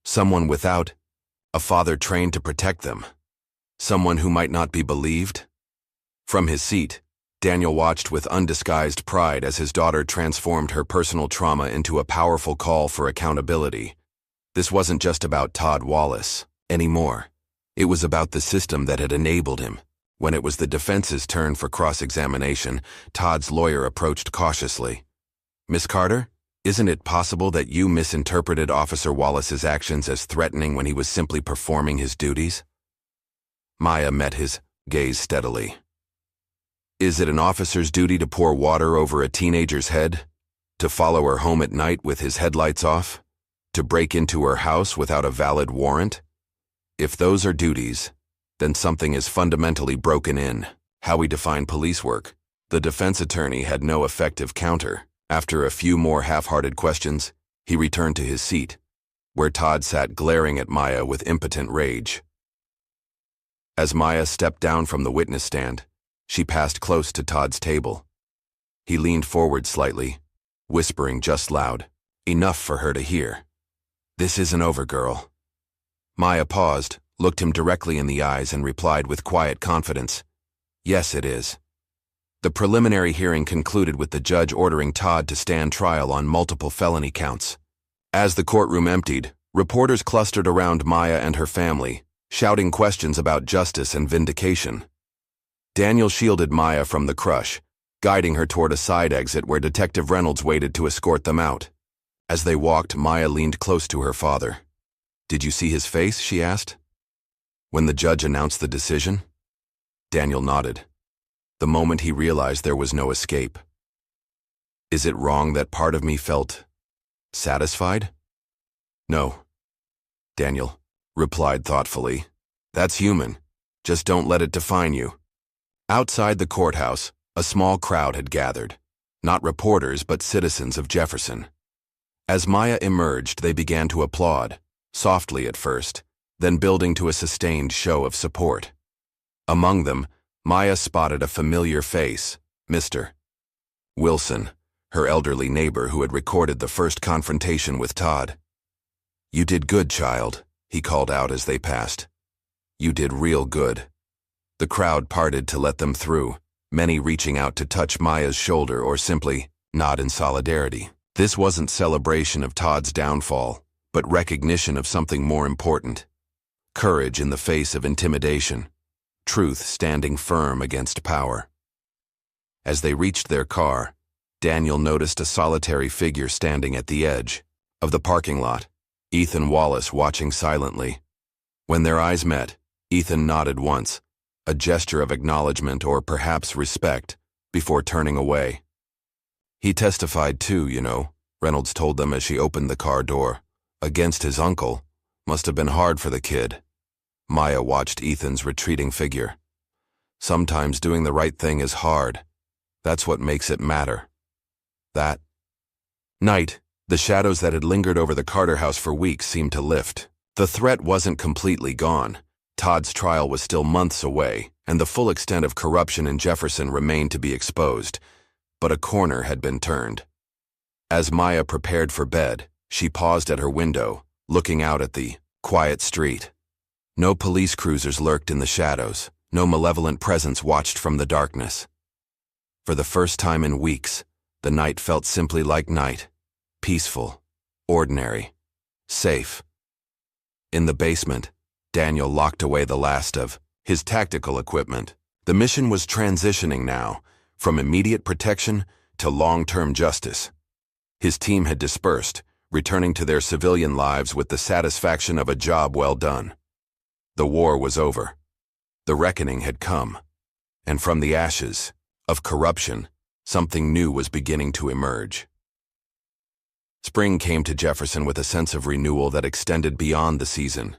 Someone without a father trained to protect them? Someone who might not be believed?" From his seat, Daniel watched with undisguised pride as his daughter transformed her personal trauma into a powerful call for accountability. This wasn't just about Todd Wallace anymore. It was about the system that had enabled him. When it was the defense's turn for cross-examination, Todd's lawyer approached cautiously. "Miss Carter, isn't it possible that you misinterpreted Officer Wallace's actions as threatening when he was simply performing his duties?" Maya met his gaze steadily. "Is it an officer's duty to pour water over a teenager's head? To follow her home at night with his headlights off? To break into her house without a valid warrant? If those are duties, then something is fundamentally broken in how we define police work." The defense attorney had no effective counter. After a few more half-hearted questions, he returned to his seat, where Todd sat glaring at Maya with impotent rage. As Maya stepped down from the witness stand, she passed close to Todd's table. He leaned forward slightly, whispering just loud, enough for her to hear. "This isn't over, girl." Maya paused, looked him directly in the eyes, and replied with quiet confidence, "Yes, it is." The preliminary hearing concluded with the judge ordering Todd to stand trial on multiple felony counts. As the courtroom emptied, reporters clustered around Maya and her family, shouting questions about justice and vindication. Daniel shielded Maya from the crush, guiding her toward a side exit where Detective Reynolds waited to escort them out. As they walked, Maya leaned close to her father. "Did you see his face?" she asked. "When the judge announced the decision?" Daniel nodded. The moment he realized there was no escape. "Is it wrong that part of me felt satisfied?" "No," Daniel replied thoughtfully. "That's human. Just don't let it define you." Outside the courthouse, a small crowd had gathered. Not reporters, but citizens of Jefferson. As Maya emerged, they began to applaud, softly at first, then building to a sustained show of support. Among them, Maya spotted a familiar face, Mr. Wilson, her elderly neighbor who had recorded the first confrontation with Todd. "You did good, child," he called out as they passed. "You did real good." The crowd parted to let them through, many reaching out to touch Maya's shoulder or simply nod in solidarity. This wasn't celebration of Todd's downfall, but recognition of something more important. Courage in the face of intimidation. Truth standing firm against power. As they reached their car, Daniel noticed a solitary figure standing at the edge of the parking lot, Ethan Wallace watching silently. When their eyes met, Ethan nodded once, a gesture of acknowledgement or perhaps respect, before turning away. He testified too, you know, Reynolds told them as she opened the car door. Against his uncle. Must have been hard for the kid. Maya watched Ethan's retreating figure. Sometimes doing the right thing is hard. That's what makes it matter. That night, the shadows that had lingered over the Carter house for weeks seemed to lift. The threat wasn't completely gone. Todd's trial was still months away, and the full extent of corruption in Jefferson remained to be exposed. But a corner had been turned. As Maya prepared for bed, she paused at her window, looking out at the quiet street. No police cruisers lurked in the shadows. No malevolent presence watched from the darkness. For the first time in weeks, the night felt simply like night. Peaceful, ordinary, safe. In the basement, Daniel locked away the last of his tactical equipment. The mission was transitioning now, from immediate protection to long-term justice. His team had dispersed, returning to their civilian lives with the satisfaction of a job well done. The war was over. The reckoning had come. And from the ashes of corruption, something new was beginning to emerge. Spring came to Jefferson with a sense of renewal that extended beyond the season.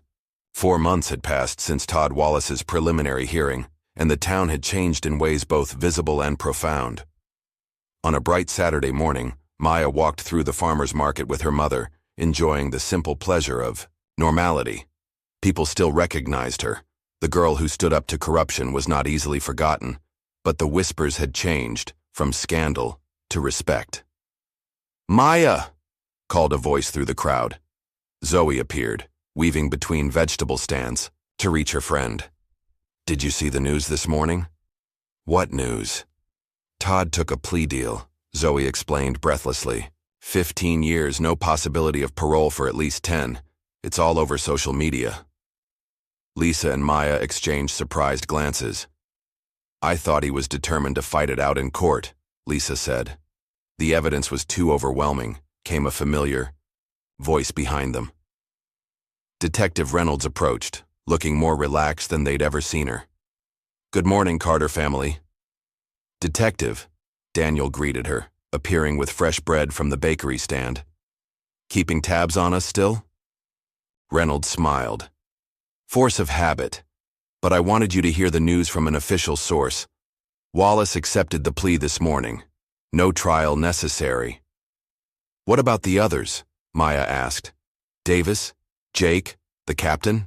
4 months had passed since Todd Wallace's preliminary hearing, and the town had changed in ways both visible and profound. On a bright Saturday morning, Maya walked through the farmer's market with her mother, enjoying the simple pleasure of normality. People still recognized her. The girl who stood up to corruption was not easily forgotten, but the whispers had changed from scandal to respect. "Maya!" called a voice through the crowd. Zoe appeared, weaving between vegetable stands, to reach her friend. "Did you see the news this morning?" "What news?" "Todd took a plea deal," Zoe explained breathlessly. 15 years, no possibility of parole for at least 10. It's all over social media. Lisa and Maya exchanged surprised glances. "I thought he was determined to fight it out in court," Lisa said. The evidence was too overwhelming, came a familiar voice behind them. Detective Reynolds approached, looking more relaxed than they'd ever seen her. "Good morning, Carter family." "Detective," Daniel greeted her, appearing with fresh bread from the bakery stand. "Keeping tabs on us still?" Reynolds smiled. "Force of habit. But I wanted you to hear the news from an official source. Wallace accepted the plea this morning. No trial necessary." "What about the others?" Maya asked. "Davis? Jake? The captain?"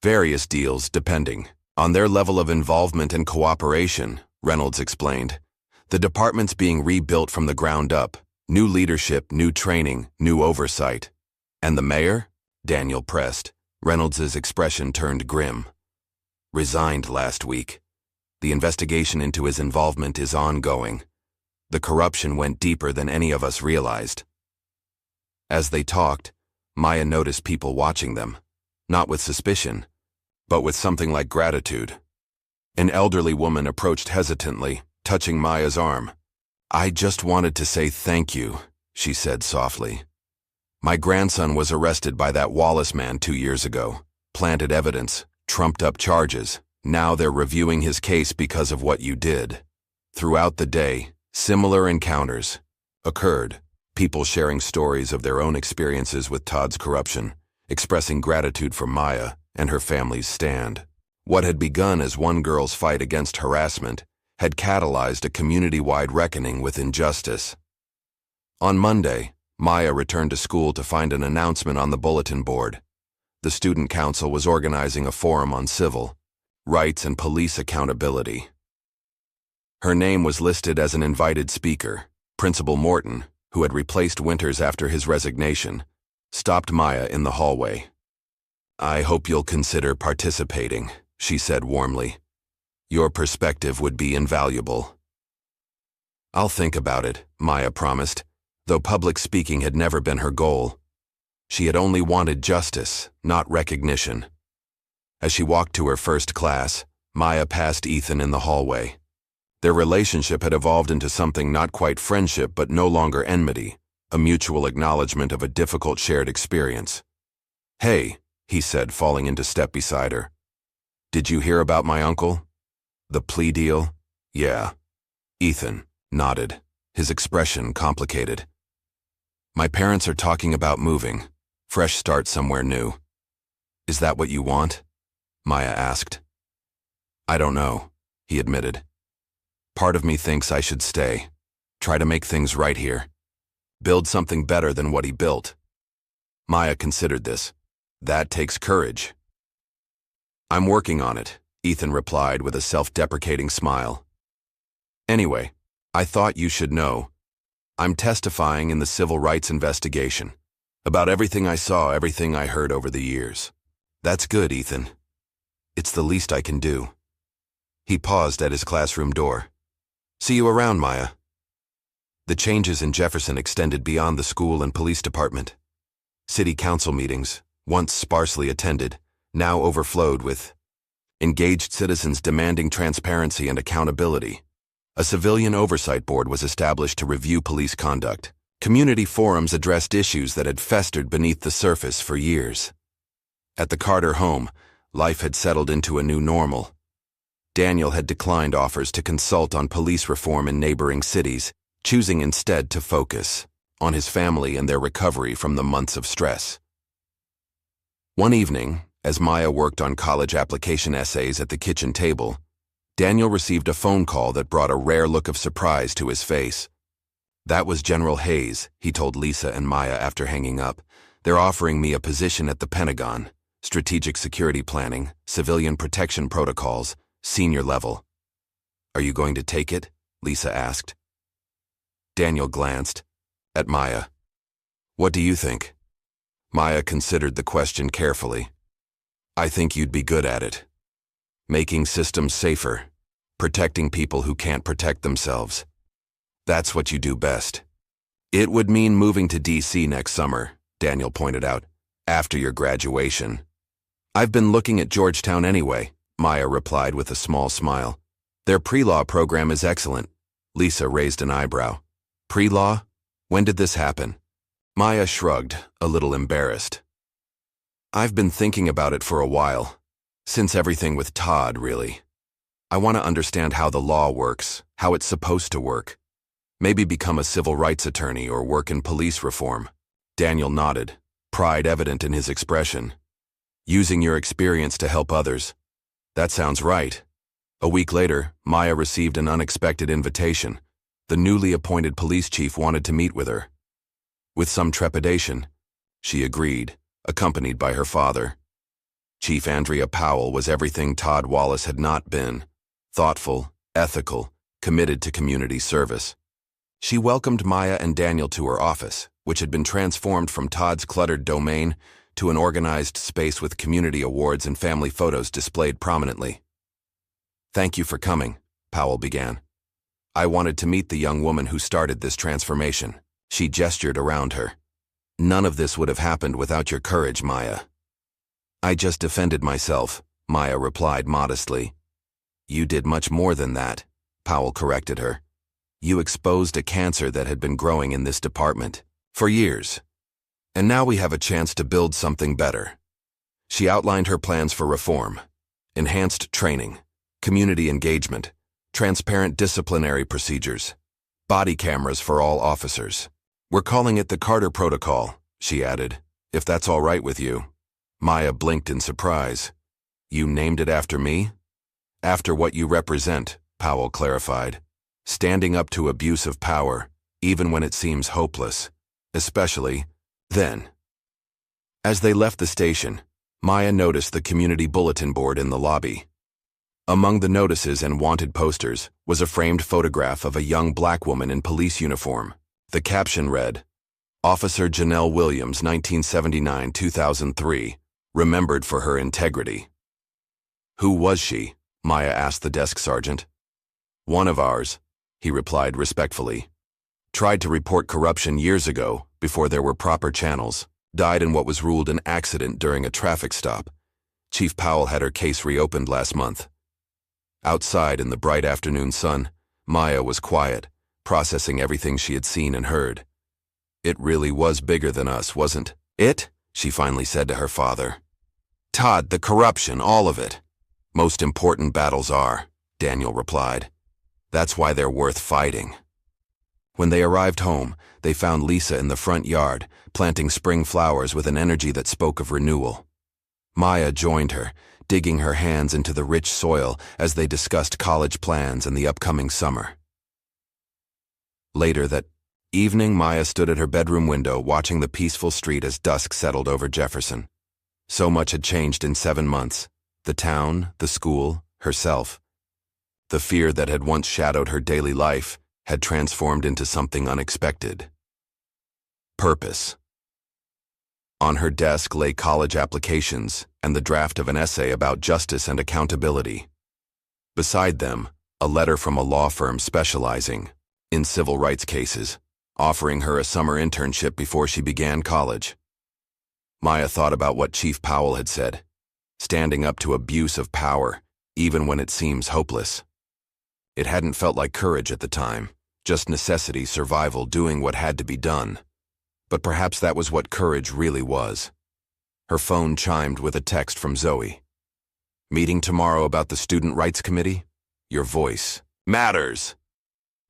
"Various deals, depending on their level of involvement and cooperation," Reynolds explained. "The department's being rebuilt from the ground up. New leadership, new training, new oversight." "And the mayor?" Daniel pressed. Reynolds's expression turned grim. "Resigned last week. The investigation into his involvement is ongoing. The corruption went deeper than any of us realized." As they talked, Maya noticed people watching them, not with suspicion, but with something like gratitude. An elderly woman approached hesitantly, touching Maya's arm. "I just wanted to say thank you," she said softly. "My grandson was arrested by that Wallace man 2 years ago. Planted evidence, trumped up charges. Now they're reviewing his case because of what you did." Throughout the day, similar encounters occurred, people sharing stories of their own experiences with Todd's corruption, expressing gratitude for Maya and her family's stand. What had begun as one girl's fight against harassment had catalyzed a community-wide reckoning with injustice. On Monday, Maya returned to school to find an announcement on the bulletin board. The student council was organizing a forum on civil rights and police accountability. Her name was listed as an invited speaker. Principal Morton, who had replaced Winters after his resignation, stopped Maya in the hallway. "I hope you'll consider participating," she said warmly. "Your perspective would be invaluable." "I'll think about it," Maya promised, though public speaking had never been her goal. She had only wanted justice, not recognition. As she walked to her first class, Maya passed Ethan in the hallway. Their relationship had evolved into something not quite friendship but no longer enmity, a mutual acknowledgement of a difficult shared experience. "Hey," he said, falling into step beside her. Did you hear about my uncle? The plea deal? Yeah. Ethan nodded, his expression complicated. My parents are talking about moving. Fresh start somewhere new. Is that what you want? Maya asked. I don't know, he admitted. Part of me thinks I should stay. Try to make things right here. Build something better than what he built. Maya considered this. That takes courage. I'm working on it, Ethan replied with a self-deprecating smile. Anyway, I thought you should know. I'm testifying in the civil rights investigation. About everything I saw, everything I heard over the years. That's good, Ethan. It's the least I can do. He paused at his classroom door. See you around, Maya. The changes in Jefferson extended beyond the school and police department. City council meetings, once sparsely attended, now overflowed with engaged citizens demanding transparency and accountability. A civilian oversight board was established to review police conduct. Community forums addressed issues that had festered beneath the surface for years. At the Carter home, life had settled into a new normal. Daniel had declined offers to consult on police reform in neighboring cities, choosing instead to focus on his family and their recovery from the months of stress. One evening, as Maya worked on college application essays at the kitchen table, Daniel received a phone call that brought a rare look of surprise to his face. That was General Hayes, he told Lisa and Maya after hanging up. They're offering me a position at the Pentagon, strategic security planning, civilian protection protocols, senior level. Are you going to take it? Lisa asked. Daniel glanced at Maya. What do you think? Maya considered the question carefully. I think you'd be good at it. Making systems safer, protecting people who can't protect themselves. That's what you do best. It would mean moving to D.C. next summer, Daniel pointed out, after your graduation. I've been looking at Georgetown anyway, Maya replied with a small smile. Their pre-law program is excellent. Lisa raised an eyebrow. Pre-law? When did this happen? Maya shrugged, a little embarrassed. I've been thinking about it for a while. Since everything with Todd, really. I want to understand how the law works, how it's supposed to work. Maybe become a civil rights attorney or work in police reform. Daniel nodded, pride evident in his expression. Using your experience to help others. That sounds right. A week later, Maya received an unexpected invitation. The newly appointed police chief wanted to meet with her. With some trepidation, she agreed, accompanied by her father. Chief Andrea Powell was everything Todd Wallace had not been. Thoughtful, ethical, committed to community service. She welcomed Maya and Daniel to her office, which had been transformed from Todd's cluttered domain to an organized space with community awards and family photos displayed prominently. Thank you for coming, Powell began. I wanted to meet the young woman who started this transformation. She gestured around her. None of this would have happened without your courage, Maya. I just defended myself, Maya replied modestly. You did much more than that, Powell corrected her. You exposed a cancer that had been growing in this department for years. And now we have a chance to build something better. She outlined her plans for reform. Enhanced training, community engagement, transparent disciplinary procedures, body cameras for all officers. We're calling it the Carter Protocol, she added, if that's all right with you. Maya blinked in surprise. You named it after me? After what you represent, Powell clarified. Standing up to abuse of power, even when it seems hopeless. Especially then. As they left the station, Maya noticed the community bulletin board in the lobby. Among the notices and wanted posters was a framed photograph of a young black woman in police uniform. The caption read, Officer Janelle Williams, 1979-2003, remembered for her integrity. Who was she? Maya asked the desk sergeant. One of ours, he replied respectfully. Tried to report corruption years ago, before there were proper channels. Died in what was ruled an accident during a traffic stop. Chief Powell had her case reopened last month. Outside in the bright afternoon sun, Maya was quiet, processing everything she had seen and heard. It really was bigger than us, wasn't it? She finally said to her father. Todd, the corruption, all of it. Most important battles are, Daniel replied. That's why they're worth fighting. When they arrived home, they found Lisa in the front yard, planting spring flowers with an energy that spoke of renewal. Maya joined her, digging her hands into the rich soil as they discussed college plans and the upcoming summer. Later that evening, Maya stood at her bedroom window watching the peaceful street as dusk settled over Jefferson. So much had changed in 7 months. The town, the school, herself. The fear that had once shadowed her daily life had transformed into something unexpected. Purpose. On her desk lay college applications and the draft of an essay about justice and accountability. Beside them, a letter from a law firm specializing in civil rights cases, offering her a summer internship before she began college. Maya thought about what Chief Powell had said, standing up to abuse of power, even when it seems hopeless. It hadn't felt like courage at the time, just necessity, survival, doing what had to be done. But perhaps that was what courage really was. Her phone chimed with a text from Zoe. Meeting tomorrow about the Student Rights Committee? Your voice matters.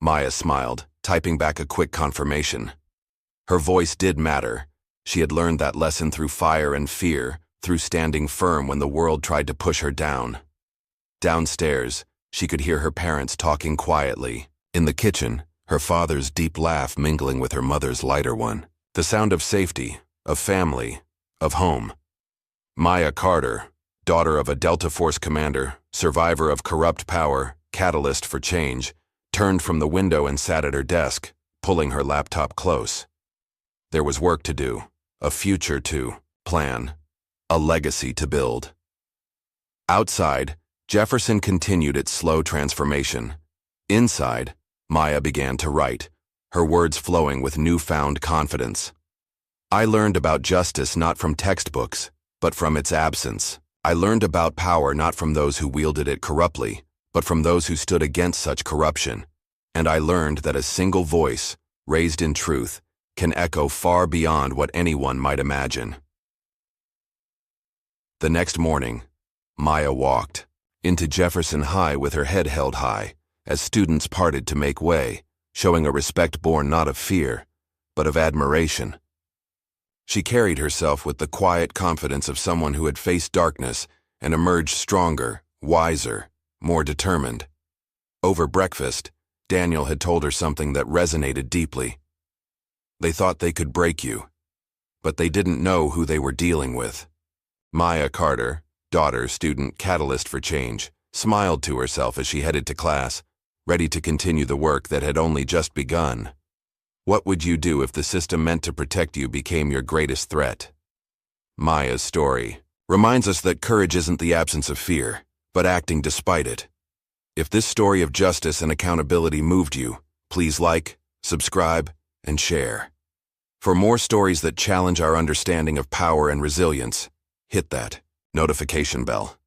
Maya smiled, typing back a quick confirmation. Her voice did matter. She had learned that lesson through fire and fear, through standing firm when the world tried to push her down. Downstairs, she could hear her parents talking quietly. In the kitchen, her father's deep laugh mingling with her mother's lighter one. The sound of safety, of family, of home. Maya Carter, daughter of a Delta Force commander, survivor of corrupt power, catalyst for change, turned from the window and sat at her desk, pulling her laptop close. There was work to do, a future to plan, a legacy to build. Outside, Jefferson continued its slow transformation. Inside, Maya began to write, her words flowing with newfound confidence. I learned about justice not from textbooks, but from its absence. I learned about power not from those who wielded it corruptly, but from those who stood against such corruption. And I learned that a single voice, raised in truth, can echo far beyond what anyone might imagine. The next morning, Maya walked into Jefferson High with her head held high, as students parted to make way, showing a respect born not of fear, but of admiration. She carried herself with the quiet confidence of someone who had faced darkness and emerged stronger, wiser, more determined. Over breakfast, Daniel had told her something that resonated deeply. They thought they could break you, but they didn't know who they were dealing with. Maya Carter, daughter, student, catalyst for change, smiled to herself as she headed to class, ready to continue the work that had only just begun. What would you do if the system meant to protect you became your greatest threat? Maya's story reminds us that courage isn't the absence of fear, but acting despite it. If this story of justice and accountability moved you, please like, subscribe, and share. For more stories that challenge our understanding of power and resilience, hit that notification bell.